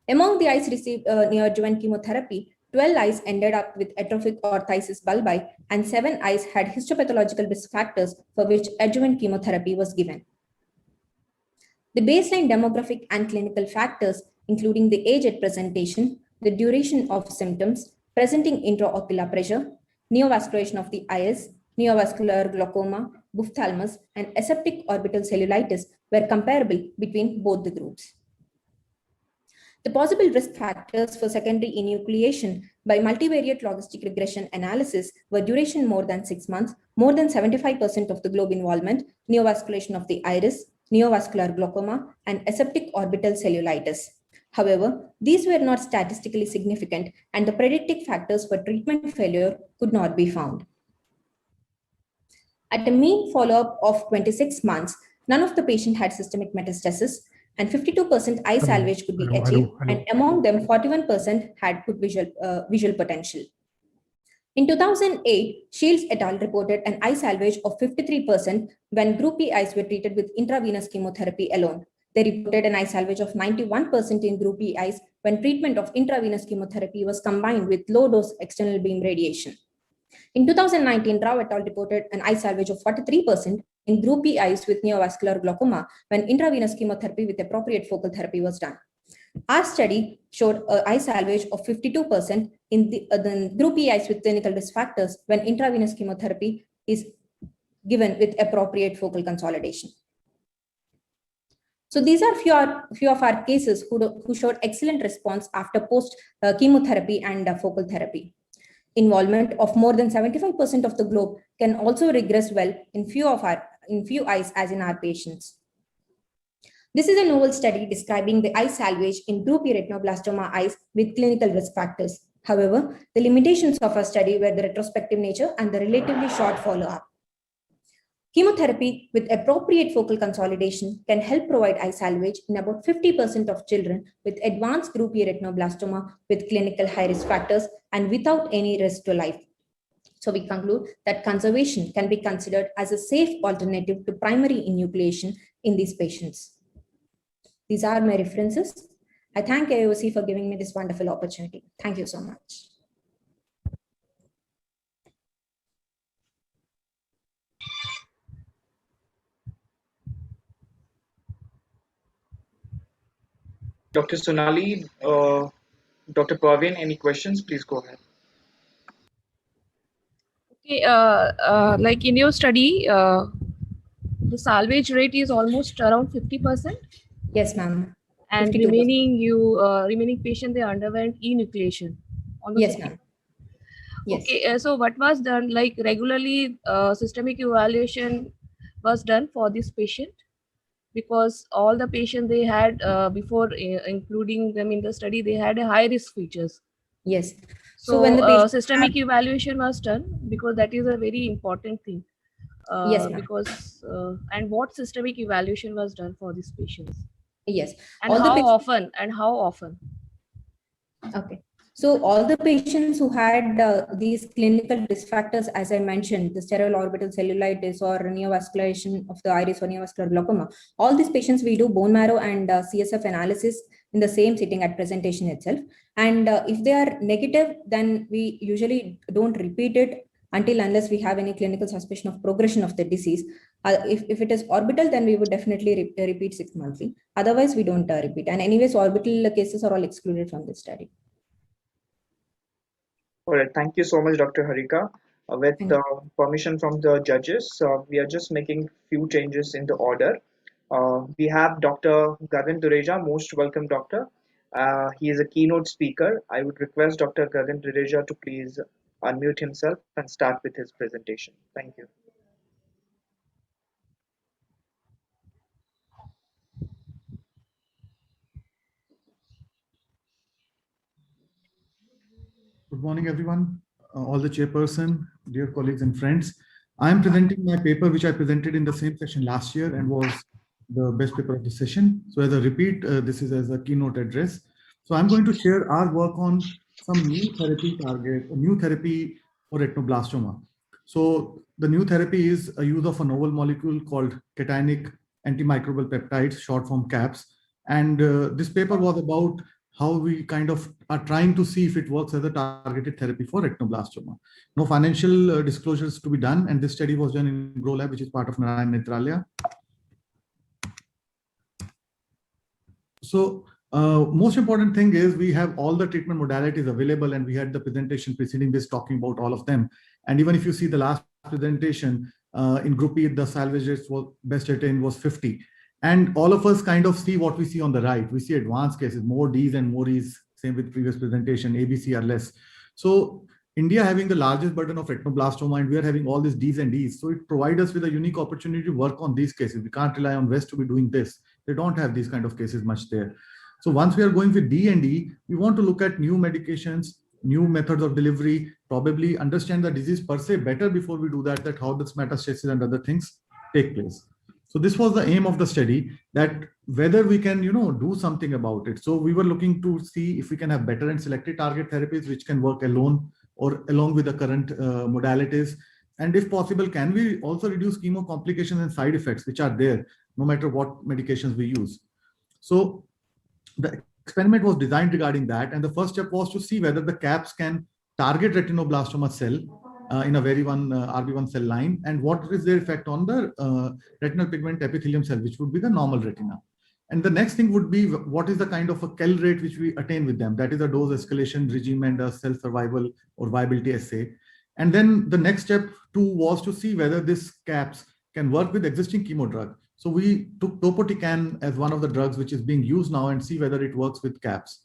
Among the eyes received neoadjuvant chemotherapy, 12 eyes ended up with atrophic orthosis bulbi, and 7 eyes had histopathological risk factors for which adjuvant chemotherapy was given. The baseline demographic and clinical factors, including the age at presentation, the duration of symptoms, presenting intraocular pressure, neovascularization of the iris, neovascular glaucoma, ophthalmos, and aseptic orbital cellulitis were comparable between both the groups. The possible risk factors for secondary enucleation by multivariate logistic regression analysis were duration more than 6 months, more than 75% of the globe involvement, neovascularization of the iris, neovascular glaucoma, and aseptic orbital cellulitis. However, these were not statistically significant, and the predictive factors for treatment failure could not be found. At a mean follow-up of 26 months, none of the patients had systemic metastasis, and 52% eye salvage could be achieved, and among them, 41% had good visual potential. In 2008, Shields et al. Reported an eye salvage of 53% when group B eyes were treated with intravenous chemotherapy alone. They reported an eye salvage of 91% in group B eyes when treatment of intravenous chemotherapy was combined with low-dose external beam radiation. In 2019, Rao et al. Reported an eye salvage of 43% in group B eyes with neovascular glaucoma when intravenous chemotherapy with appropriate focal therapy was done. Our study showed an eye salvage of 52% in the group B eyes with clinical risk factors when intravenous chemotherapy is given with appropriate focal consolidation. So these are few of our cases who showed excellent response after post chemotherapy and focal therapy. Involvement of more than 75% of the globe can also regress well in few eyes as in our patients. This is a novel study describing the eye salvage in Group E retinoblastoma eyes with clinical risk factors. However, the limitations of our study were the retrospective nature and the relatively short follow-up. Chemotherapy with appropriate focal consolidation can help provide eye salvage in about 50% of children with advanced Group E retinoblastoma with clinical high-risk factors and without any risk to life. So we conclude that conservation can be considered as a safe alternative to primary enucleation in these patients. These are my references. I thank AOC for giving me this wonderful opportunity. Thank you so much. Dr. Sonali, Dr. Praveen, any questions? Please go ahead. Okay, like in your study, the salvage rate is almost around 50%. Yes, ma'am. And 52%. remaining patient, they underwent enucleation. Yes, ma'am. Yes. Okay, so what was done? Like regularly, systemic evaluation was done for this patient, because all the patients they had before including them in the study, they had a high risk features. Yes. So when the patient systemic evaluation was done, because that is a very important thing. Yes, ma'am. Because and what systemic evaluation was done for these patients? Yes. And how often? Okay. So all the patients who had these clinical risk factors, as I mentioned, the sterile orbital cellulitis or neovascularization of the iris or neovascular glaucoma, all these patients we do bone marrow and CSF analysis in the same sitting at presentation itself. And if they are negative, then we usually don't repeat it unless we have any clinical suspicion of progression of the disease. If it is orbital, then we would definitely repeat 6 monthly. Otherwise, we don't repeat. And anyways, orbital cases are all excluded from this study. All right, thank you so much, Dr. Harika. With permission from the judges, we are just making few changes in the order. We have Dr. Gagan Dureja. Most welcome, doctor. He is a keynote speaker. I would request Dr. Gagan Dureja to please unmute himself and start with his presentation. Thank you. Good morning, everyone, all the chairperson, dear colleagues and friends. I am presenting my paper, which I presented in the same session last year and was the best paper of the session. So as a repeat, this is as a keynote address. So I'm going to share our work on some new therapy for retinoblastoma. So the new therapy is a use of a novel molecule called cationic antimicrobial peptides, short form CAPS. And this paper was about how we kind of are trying to see if it works as a targeted therapy for retinoblastoma. No financial disclosures to be done, and this study was done in GrowLab, which is part of Narayan Netralaya. So most important thing is we have all the treatment modalities available, and we had the presentation preceding this talking about all of them. And even if you see the last presentation in Group E, the salvage rate was best attained was 50. And all of us kind of see what we see on the right. We see advanced cases, more Ds and more Es, same with previous presentation, ABC are less. So India having the largest burden of retinoblastoma, and we are having all these Ds and Es. So it provides us with a unique opportunity to work on these cases. We can't rely on West to be doing this. They don't have these kind of cases much there. So once we are going with D and E, we want to look at new medications, new methods of delivery, probably understand the disease per se better before we do that how this metastasis and other things take place. So this was the aim of the study, that whether we can, do something about it. So we were looking to see if we can have better and selected target therapies, which can work alone or along with the current modalities. And if possible, can we also reduce chemo complications and side effects, which are there, no matter what medications we use. So the experiment was designed regarding that. And the first step was to see whether the CAPS can target retinoblastoma cell in a RB1 cell line, and what is their effect on the retinal pigment epithelium cell, which would be the normal retina. And the next thing would be what is the kind of a kill rate which we attain with them. That is a dose escalation regime and a cell survival or viability assay. And then the next step 2 was to see whether this CAPS can work with existing chemo drug. So we took topotecan as one of the drugs which is being used now and see whether it works with CAPS.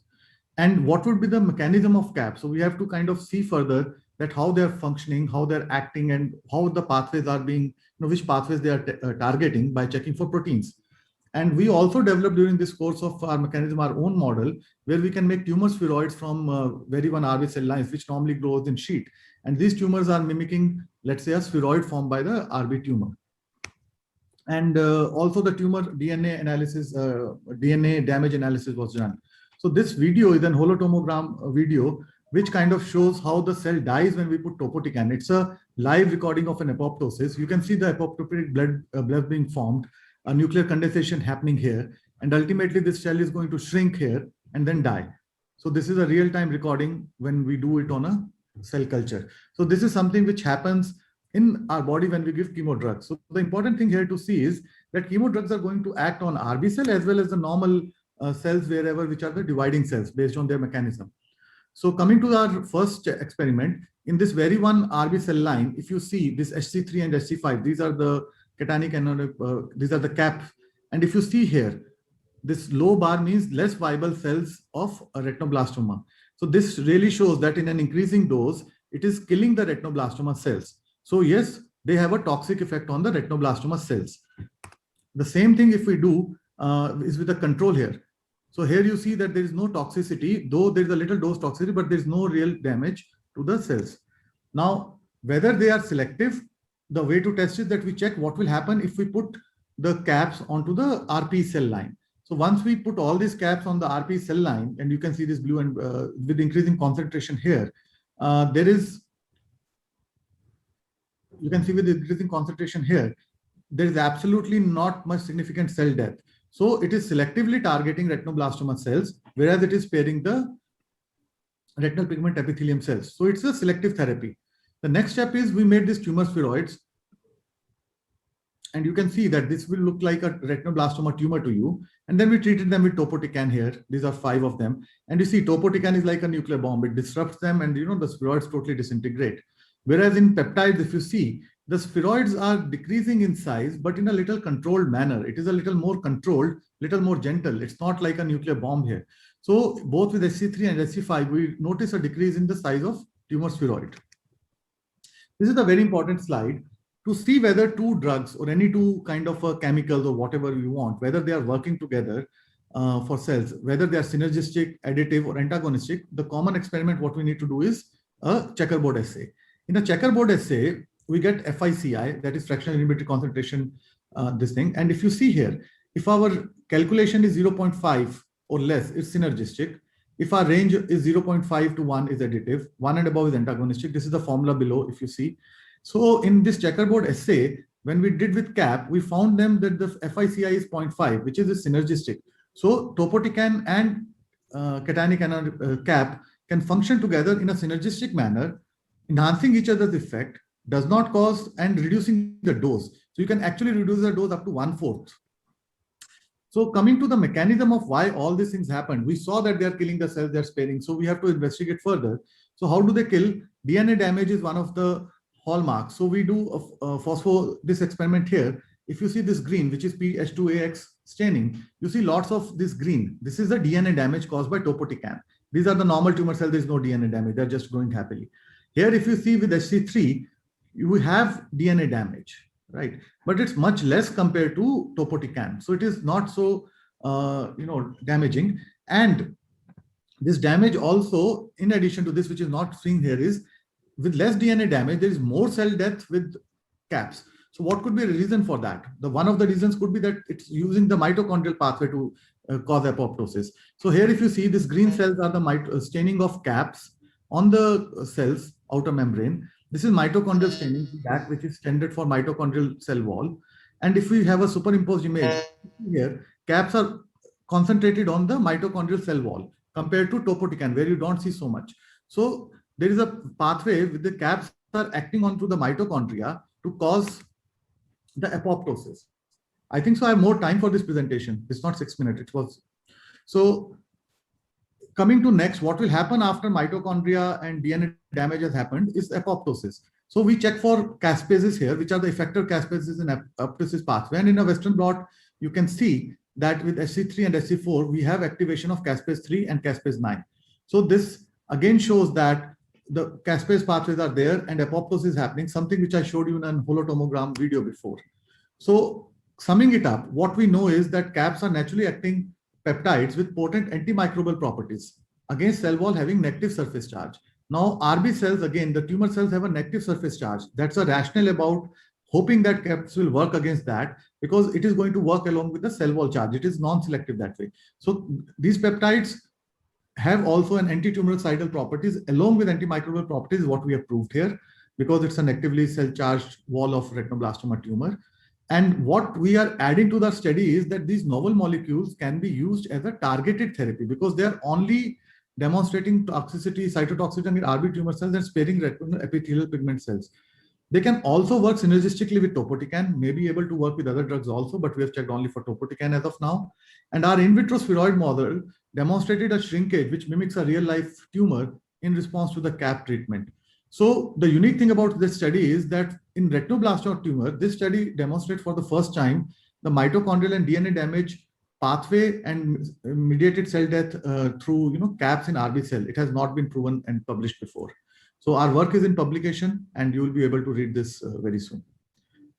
And what would be the mechanism of CAPS? So we have to kind of see further that how they're functioning, how they're acting, and how the pathways are being, which pathways they are targeting by checking for proteins. And we also developed during this course of our mechanism, our own model, where we can make tumor spheroids from very one RB cell lines, which normally grows in sheet. And these tumors are mimicking, let's say, a spheroid formed by the RB tumor. And also the tumor DNA analysis, DNA damage analysis was done. So this video is an holotomogram video, which kind of shows how the cell dies when we put topotecan. It's a live recording of an apoptosis. You can see the apoptotic blood being formed, a nuclear condensation happening here, and ultimately this cell is going to shrink here and then die. So this is a real-time recording when we do it on a cell culture. So this is something which happens in our body when we give chemo drugs. So the important thing here to see is that chemo drugs are going to act on RB cell as well as the normal cells wherever, which are the dividing cells based on their mechanism. So coming to our first experiment, in this very one RB cell line, if you see this HC3 and HC5, these are the cationic and these are the CAP. And if you see here, this low bar means less viable cells of a retinoblastoma. So this really shows that in an increasing dose, it is killing the retinoblastoma cells. So yes, they have a toxic effect on the retinoblastoma cells. The same thing if we do is with the control here. So here you see that there is no toxicity, though there is a little dose toxicity, but there is no real damage to the cells. Now, whether they are selective, the way to test is that we check what will happen if we put the caps onto the RP cell line. So once we put all these caps on the RP cell line, and you can see this blue and with increasing concentration here, there is, you can see with the increasing concentration here, there is absolutely not much significant cell death. So it is selectively targeting retinoblastoma cells, whereas it is sparing the retinal pigment epithelium cells. So it's a selective therapy. The next step is we made these tumor spheroids. And you can see that this will look like a retinoblastoma tumor to you. And then we treated them with topotecan here. These are 5 of them. And you see topotecan is like a nuclear bomb. It disrupts them and the spheroids totally disintegrate. Whereas in peptides, if you see, the spheroids are decreasing in size, but in a little controlled manner. It is a little more controlled, little more gentle. It's not like a nuclear bomb here. So both with HC3 and HC5, we notice a decrease in the size of tumor spheroid. This is a very important slide to see whether two drugs or any two kind of chemicals or whatever you want, whether they are working together for cells, whether they are synergistic, additive, or antagonistic. The common experiment, what we need to do is a checkerboard assay. In a checkerboard assay, we get FICI, that is fractional inhibitory concentration, this thing. And if you see here, if our calculation is 0.5 or less, it's synergistic. If our range is 0.5 to 1 is additive, 1 and above is antagonistic. This is the formula below, if you see. So in this checkerboard assay, when we did with CAP, we found them that the FICI is 0.5, which is synergistic. So topotecan and cationic and CAP can function together in a synergistic manner, enhancing each other's effect, does not cause and reducing the dose. So you can actually reduce the dose up to 1/4. So coming to the mechanism of why all these things happened, we saw that they are killing the cells, they're sparing. So we have to investigate further. So how do they kill? DNA damage is one of the hallmarks. So we do this experiment here. If you see this green, which is PH2AX staining, you see lots of this green. This is the DNA damage caused by topotecan. These are the normal tumor cells. There's no DNA damage. They're just growing happily. Here, if you see with HC3, you have DNA damage, right? But it's much less compared to topotecan. So it is not so, damaging. And this damage also, in addition to this, which is not seen here, is with less DNA damage, there is more cell death with CAPS. So what could be the reason for that? One of the reasons could be that it's using the mitochondrial pathway to cause apoptosis. So here, if you see, these green cells are the staining of CAPS on the cells, outer membrane. This is mitochondrial staining, that which is standard for mitochondrial cell wall. And if we have a superimposed image here, CAPS are concentrated on the mitochondrial cell wall compared to topotecan, where you don't see so much. So there is a pathway with the CAPS are acting onto the mitochondria to cause the apoptosis. I think so I have more time for this presentation. It's not 6 minutes, it was. So coming to next, what will happen after mitochondria and DNA damage has happened is apoptosis. So we check for caspases here, which are the effector caspases in apoptosis pathway. And in a Western blot, you can see that with SC3 and SC4, we have activation of caspase 3 and caspase 9. So this again shows that the caspase pathways are there and apoptosis is happening, something which I showed you in a holotomogram video before. So summing it up, what we know is that CAPs are naturally acting peptides with potent antimicrobial properties against cell wall having negative surface charge. Now, RB cells, again, the tumor cells have a negative surface charge. That's a rationale about hoping that CAPs will work against that, because it is going to work along with the cell wall charge. It is non-selective that way. So these peptides have also an anti-tumoricidal properties along with antimicrobial properties, what we have proved here, because it's an actively cell-charged wall of retinoblastoma tumor. And what we are adding to the study is that these novel molecules can be used as a targeted therapy, because they are only demonstrating toxicity, cytotoxicity in RB tumor cells and sparing retinal epithelial pigment cells. They can also work synergistically with topotecan, may be able to work with other drugs also, but we have checked only for topotecan as of now. And our in vitro spheroid model demonstrated a shrinkage which mimics a real life tumor in response to the CAP treatment. So the unique thing about this study is that in retinoblastoma tumor, this study demonstrates for the first time the mitochondrial and DNA damage pathway and mediated cell death through CAPs in RB cell. It has not been proven and published before. So our work is in publication, and you will be able to read this very soon.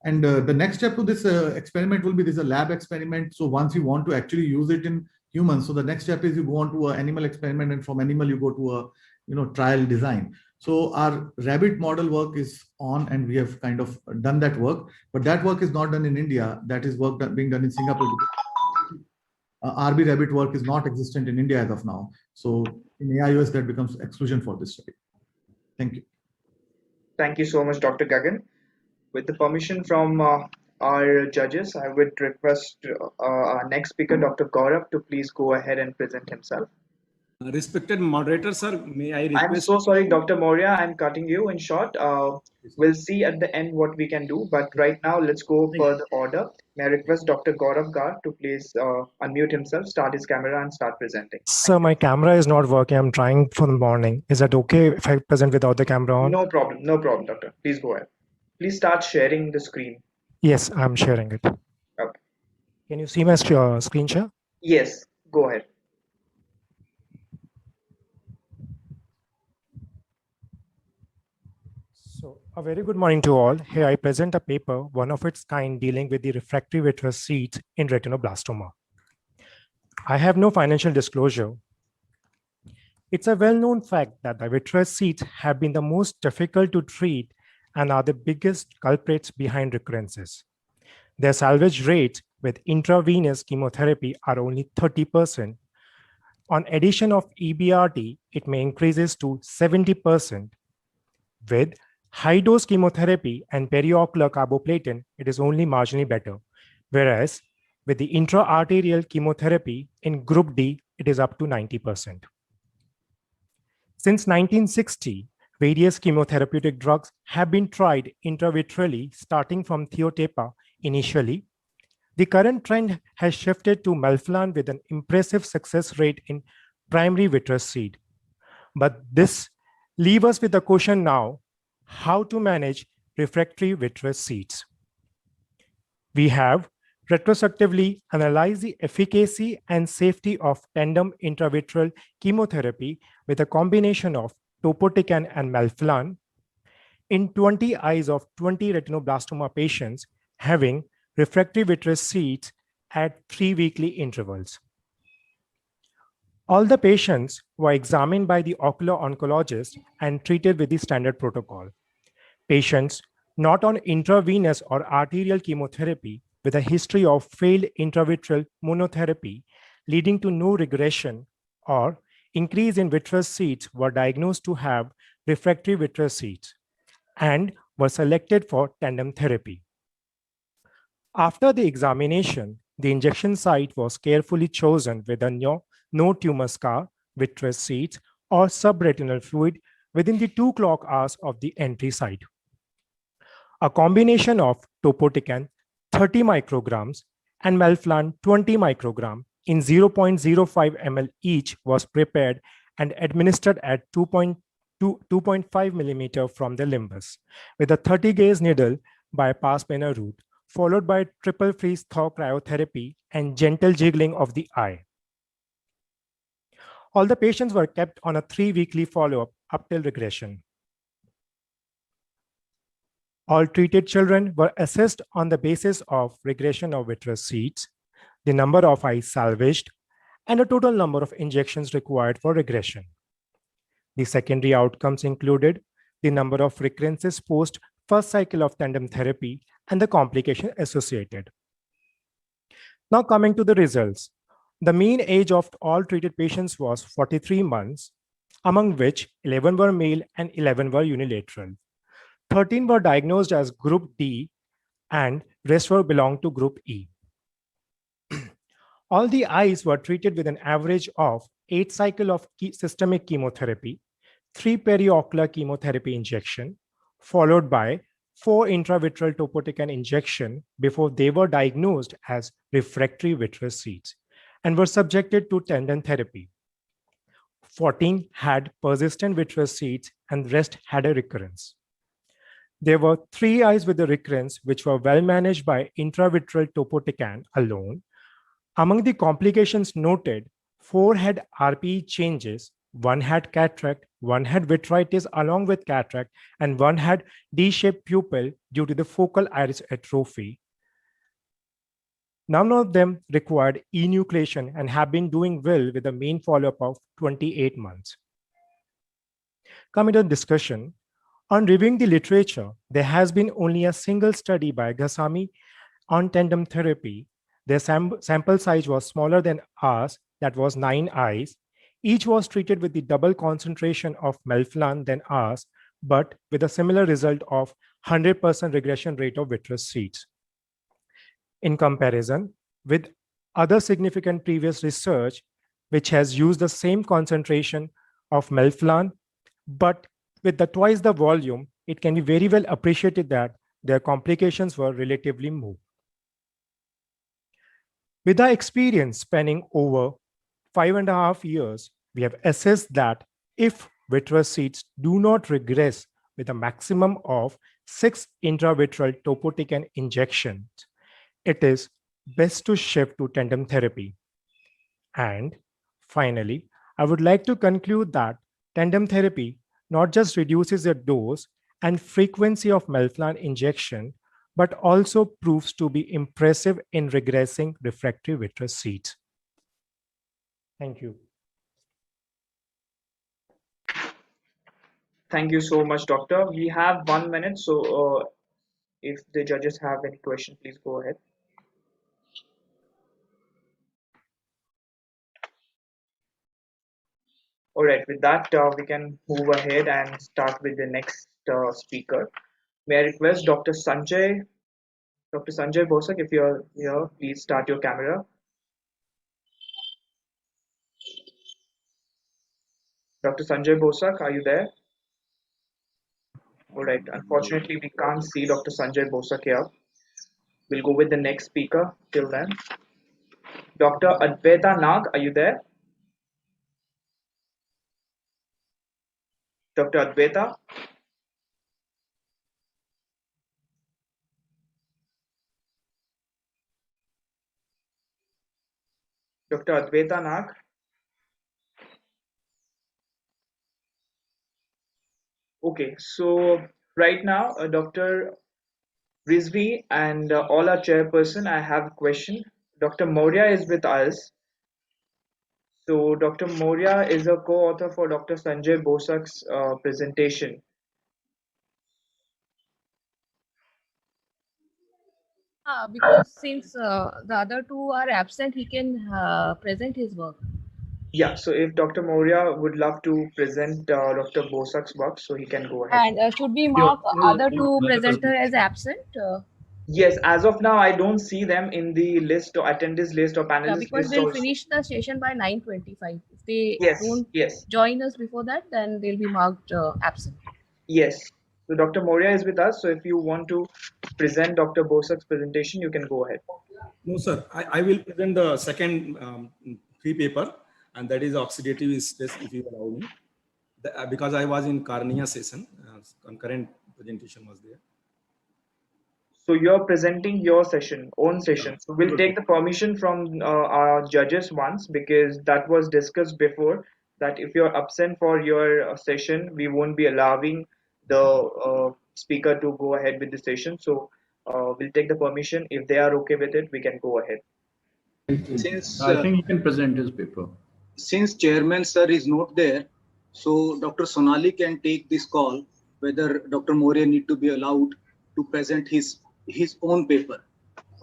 And the next step to this experiment will be this a lab experiment. So once you want to actually use it in humans, so the next step is you go on to an animal experiment, and from animal you go to a trial design. So our rabbit model work is on, and we have kind of done that work, but that work is not done in India. That is work being done in Singapore. RB rabbit work is not existent in India as of now. So in AIOS, that becomes exclusion for this study. Thank you. Thank you so much, Dr. Gagan. With the permission from our judges, I would request our next speaker, Dr. Gaurav, to please go ahead and present himself. Respected moderator, sir, may I request? I'm so sorry, Dr. Moria, I'm cutting you in short. We'll see at the end what we can do, but right now let's go for the order. May I request Dr. Gaurav Garg to please unmute himself, start his camera and start presenting. Sir, my camera is not working. I'm trying for the morning. Is that okay if I present without the camera on? No problem, doctor. Please go ahead. Please start sharing the screen. Yes, I'm sharing it. Okay. Can you see my screen share? Yes, go ahead. So, a very good morning to all. Here I present a paper, one of its kind, dealing with the refractory vitreous seeds in retinoblastoma. I have no financial disclosure. It's a well-known fact that the vitreous seeds have been the most difficult to treat and are the biggest culprits behind recurrences. Their salvage rates with intravenous chemotherapy are only 30%. On addition of EBRT, it may increase to 70%. With high-dose chemotherapy and periocular carboplatin, it is only marginally better. Whereas with the intra-arterial chemotherapy in Group D, it is up to 90%. Since 1960, various chemotherapeutic drugs have been tried intravitreally, starting from Thiotepa initially. The current trend has shifted to melphalan with an impressive success rate in primary vitreous seed. But this leaves us with the question now, how to manage refractory vitreous seeds. We have retrospectively analyzed the efficacy and safety of tandem intravitreal chemotherapy with a combination of topotecan and melphalan in 20 eyes of 20 retinoblastoma patients having refractory vitreous seeds at 3 weekly intervals. All the patients were examined by the ocular oncologist and treated with the standard protocol. Patients not on intravenous or arterial chemotherapy with a history of failed intravitreal monotherapy leading to no regression or increase in vitreous seeds were diagnosed to have refractory vitreous seeds and were selected for tandem therapy. After the examination, the injection site was carefully chosen with a no tumor scar, vitreous seeds, or subretinal fluid within the 2 clock hours of the entry site. A combination of topotecan 30 micrograms and melphalan 20 microgram in 0.05 ml each was prepared and administered at 2.2 2.5 millimeter from the limbus with a 30 gauge needle bypass planar route, followed by triple freeze thaw cryotherapy and gentle jiggling of the eye. All the patients were kept on a 3-weekly follow-up up till regression. All treated children were assessed on the basis of regression of vitreous seeds, the number of eyes salvaged, and the total number of injections required for regression. The secondary outcomes included the number of recurrences post first cycle of tandem therapy and the complication associated. Now coming to the results. The mean age of all treated patients was 43 months, among which 11 were male and 11 were unilateral. 13 were diagnosed as Group D and rest were belonged to Group E. All the eyes were treated with an average of 8 cycles of systemic chemotherapy, 3 periocular chemotherapy injection, followed by 4 intravitreal topotecan injection before they were diagnosed as refractory vitreous seeds and were subjected to tandem therapy. 14 had persistent vitreous seeds and the rest had a recurrence. There were 3 eyes with a recurrence which were well managed by intravitreal topotecan alone. Among the complications noted, 4 had RPE changes, 1 had cataract, 1 had vitritis along with cataract, and 1 had D-shaped pupil due to the focal iris atrophy. None of them required enucleation and have been doing well with a mean follow-up of 28 months. Coming to discussion, on reviewing the literature, there has been only a single study by Ghasami on tandem therapy. Their sample size was smaller than ours, that was 9 eyes. Each was treated with the double concentration of melphalan than ours, but with a similar result of 100% regression rate of vitreous seeds. In comparison with other significant previous research, which has used the same concentration of melphalan, but with twice the volume, it can be very well appreciated that their complications were relatively more. With our experience spanning over 5.5 years, we have assessed that if vitreous seeds do not regress with a maximum of 6 intravitreal topotecan injections, it is best to shift to tandem therapy. And finally, I would like to conclude that tandem therapy not just reduces the dose and frequency of melphalan injection, but also proves to be impressive in regressing refractory vitreous seeds. Thank you. Thank you so much, Doctor. We have 1 minute, so if the judges have any question, please go ahead. All right, with that, we can move ahead and start with the next speaker. May I request Dr. Sanjay Bosak, if you're here, please start your camera. Dr. Sanjay Bosak, are you there? All right, unfortunately, we can't see Dr. Sanjay Bosak here. We'll go with the next speaker till then. Dr. Advaita Nag, are you there? Dr. Advaita? Dr. Advaita Nag? Okay, so right now, Dr. Rizvi and all our chairperson, I have a question. Dr. Maurya is with us. So Dr. Maurya is a co-author for Dr. Sanjay Bosak's presentation. Because since the other 2 are absent, he can present his work. Yeah, so if Dr. Maurya would love to present Dr. Bosak's work, so he can go ahead. And should we mark other 2 presenters as absent? Yes, as of now, I don't see them in the list or attendees list or panelists because list we'll also. finish the session by 9:25. If they don't join us before that, then they'll be marked absent. Yes. So Dr. Maurya is with us. So if you want to present Dr. Bosak's presentation, you can go ahead. No, sir. I will present the second free paper, and that is oxidative stress, if you allow me. because I was in Karnia session, concurrent presentation was there. So you're presenting your own session. So we'll take the permission from our judges once, because that was discussed before, that if you're absent for your session, we won't be allowing the speaker to go ahead with the session. So we'll take the permission. If they are okay with it, we can go ahead. Since I think he can present his paper. Since chairman sir is not there, so Dr. Sonali can take this call whether Dr. Moria need to be allowed to present his own paper.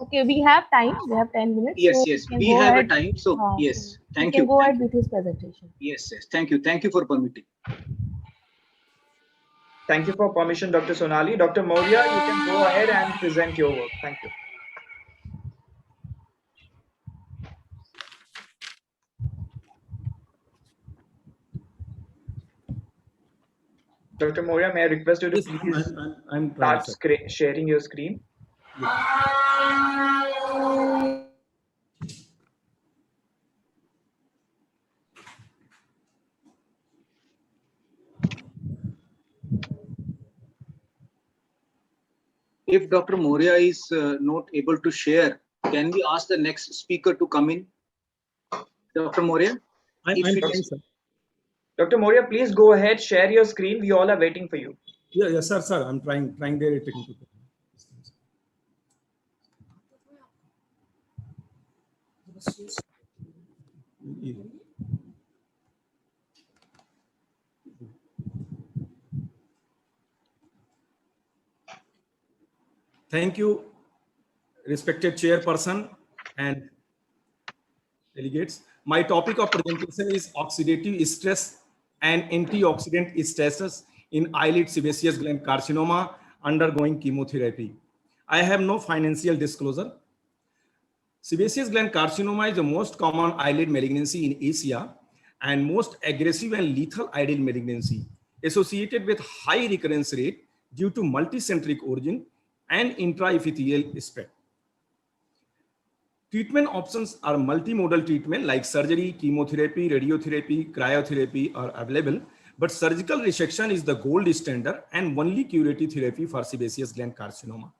Okay, we have time. We have 10 minutes. Yes, so yes, can we go have ahead. a time. So yes, thank Can you. go ahead with his presentation. Yes, yes, thank you. Thank you for permitting. Thank you for permission, Dr. Sonali. Dr. Moria, you can go ahead and present your work. Thank you. Dr. Moria, may I request you to please I'm start sharing your screen? If Dr. Moria is not able to share, can we ask the next speaker to come in? Dr. Moria? Dr. Moria, please go ahead, share your screen. We all are waiting for you. Yeah, yes, sir. I'm trying their technical. Thank you, respected chairperson and delegates. My topic of presentation is oxidative stress and antioxidant status in eyelid sebaceous gland carcinoma undergoing chemotherapy. I have no financial disclosure. Sebaceous gland carcinoma is the most common eyelid malignancy in Asia and most aggressive and lethal eyelid malignancy, associated with high recurrence rate due to multicentric origin and intraepithelial spread. Treatment options are multimodal treatment like surgery, chemotherapy, radiotherapy, cryotherapy are available, but surgical resection is the gold standard and only curative therapy for sebaceous gland carcinoma.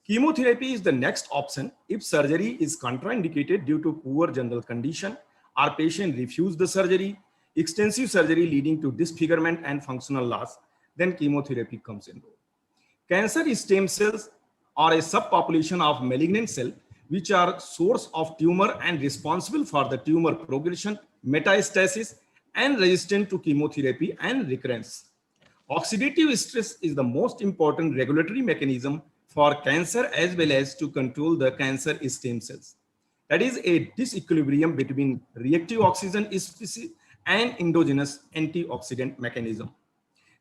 Chemotherapy is the next option if surgery is contraindicated due to poor general condition, or patient refuse the surgery, extensive surgery leading to disfigurement and functional loss, then chemotherapy comes in role. Cancer stem cells are a subpopulation of malignant cells which are source of tumor and responsible for the tumor progression, metastasis, and resistant to chemotherapy and recurrence. Oxidative stress is the most important regulatory mechanism for cancer as well as to control the cancer stem cells. That is a disequilibrium between reactive oxygen species and endogenous antioxidant mechanism.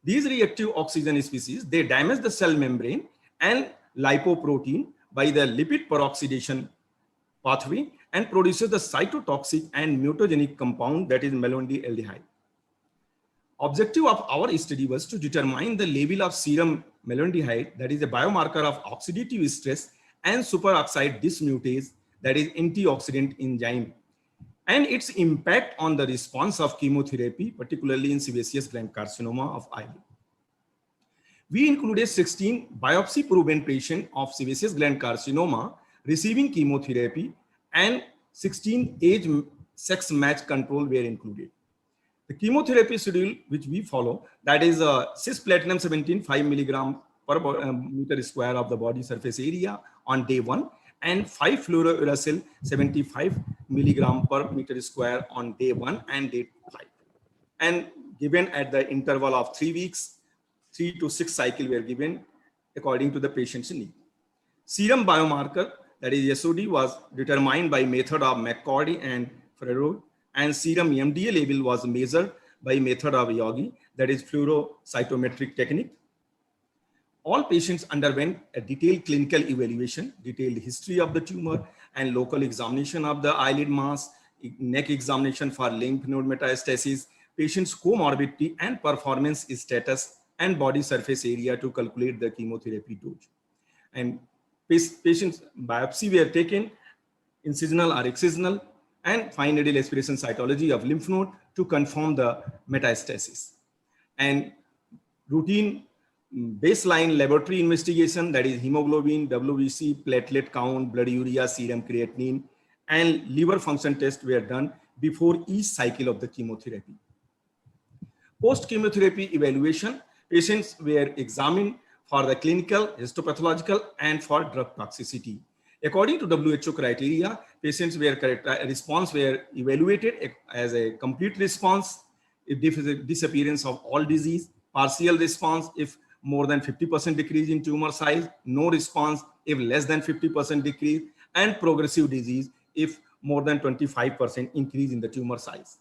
These reactive oxygen species, they damage the cell membrane and lipoprotein by the lipid peroxidation pathway and produces the cytotoxic and mutagenic compound that is malondialdehyde. Objective of our study was to determine the level of serum malondialdehyde, that is a biomarker of oxidative stress, and superoxide dismutase, that is antioxidant enzyme, and its impact on the response of chemotherapy, particularly in sebaceous gland carcinoma of eyelid. We included 16 biopsy-proven patients of sebaceous gland carcinoma receiving chemotherapy, and 16 age sex match control were included. The chemotherapy schedule which we follow, that is cisplatinum 17, 5 milligram per meter square of the body surface area on day 1, and 5-fluorouracil 75 milligram per meter square on day 1 and day 5, and given at the interval of 3 weeks. 3 to 6 cycles were given according to the patient's need. Serum biomarker, that is SOD, was determined by method of McCordy and Ferrero, and serum MDA level was measured by method of Yogi, that is fluorocytometric technique. All patients underwent a detailed clinical evaluation, detailed history of the tumor, and local examination of the eyelid mass, neck examination for lymph node metastasis, patient's comorbidity and performance status, and body surface area to calculate the chemotherapy dose. And patients' biopsy were taken, incisional or excisional, and fine needle aspiration cytology of lymph node to confirm the metastasis. and routine baseline laboratory investigation, that is hemoglobin, WBC, platelet count, blood urea, serum creatinine, and liver function tests were done before each cycle of the chemotherapy. Post-chemotherapy evaluation, patients were examined for the clinical, histopathological, and for drug toxicity. According to WHO criteria, patients were response were evaluated as a complete response if disappearance of all disease, partial response if more than 50% decrease in tumor size, no response if less than 50% decrease, and progressive disease if more than 25% increase in the tumor size.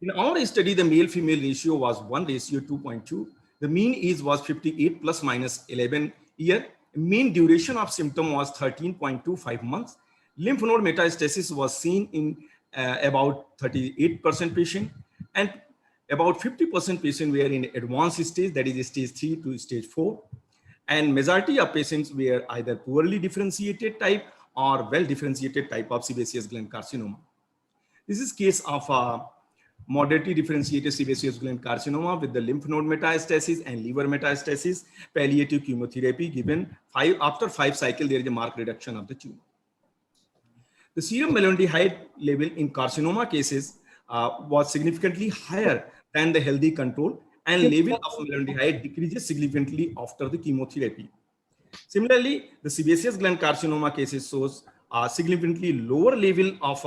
In our study, the male-female ratio was 1:2.2. The mean age was 58 plus minus 11 year. Mean duration of symptom was 13.25 months. Lymph node metastasis was seen in about 38% patient, and about 50% patients were in advanced stage, that is stage 3 to stage 4. And majority of patients were either poorly differentiated type or well-differentiated type of sebaceous gland carcinoma. This is case of moderately differentiated sebaceous gland carcinoma with the lymph node metastasis and liver metastasis. Palliative chemotherapy given after 5 cycles, there is a marked reduction of the tumor. The serum malondihride level in carcinoma cases was significantly higher than the healthy control, and level of malondihride decreases significantly after the chemotherapy. Similarly, the sebaceous gland carcinoma cases shows a significantly lower level of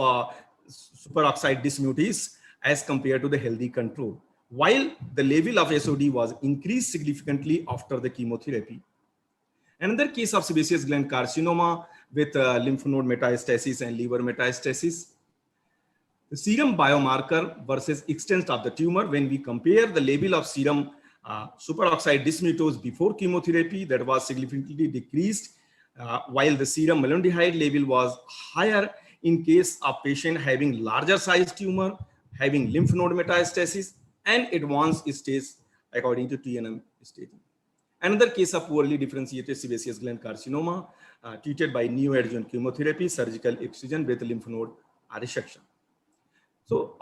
superoxide dismutase as compared to the healthy control, while the level of SOD was increased significantly after the chemotherapy. Another case of sebaceous gland carcinoma with lymph node metastasis and liver metastasis. The serum biomarker versus extent of the tumor, when we compare the level of serum superoxide dismutase before chemotherapy, that was significantly decreased, while the serum malondihride level was higher in case of patient having larger size tumor, having lymph node metastasis, and advanced stage according to TNM staging. Another case of poorly differentiated sebaceous gland carcinoma treated by neoadjuvant chemotherapy, surgical excision with lymph node resection. So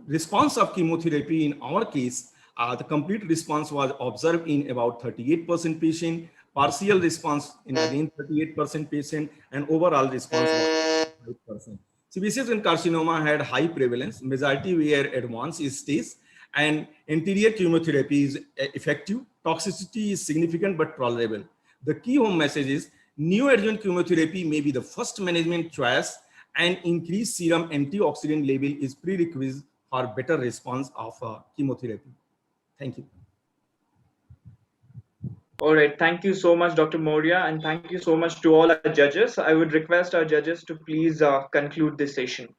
response of chemotherapy in our case, the complete response was observed in about 38% patient, partial response in again 38% patient, and overall response was 5%. Sebaceous gland carcinoma had high prevalence, majority were advanced stage, and anterior chemotherapy is effective. Toxicity is significant but tolerable. The key home message is neoadjuvant chemotherapy may be the first management choice, and increased serum antioxidant level is prerequisite for better response of chemotherapy. Thank you. All right, thank you so much, Dr. Moria, and thank you so much to all our judges. I would request our judges to please conclude this session.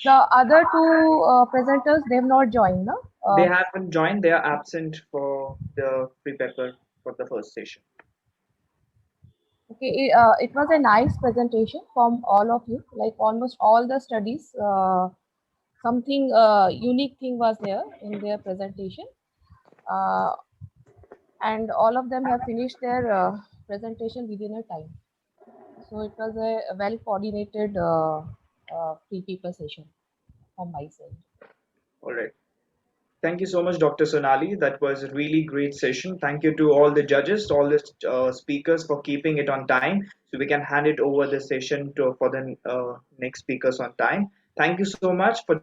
The other two presenters, they have not joined, no? They haven't joined, they are absent for the pre-paper for the first session. Okay, it was a nice presentation from all of you, like almost all the studies, something unique thing was there in their presentation. And all of them have finished their presentation within a time. So it was a well coordinated pre-paper session from my side. All right. Thank you so much, Dr. Sonali. That was a really great session. Thank you to all the judges, all the speakers for keeping it on time, so we can hand it over the session for the next speakers on time. Thank you so much for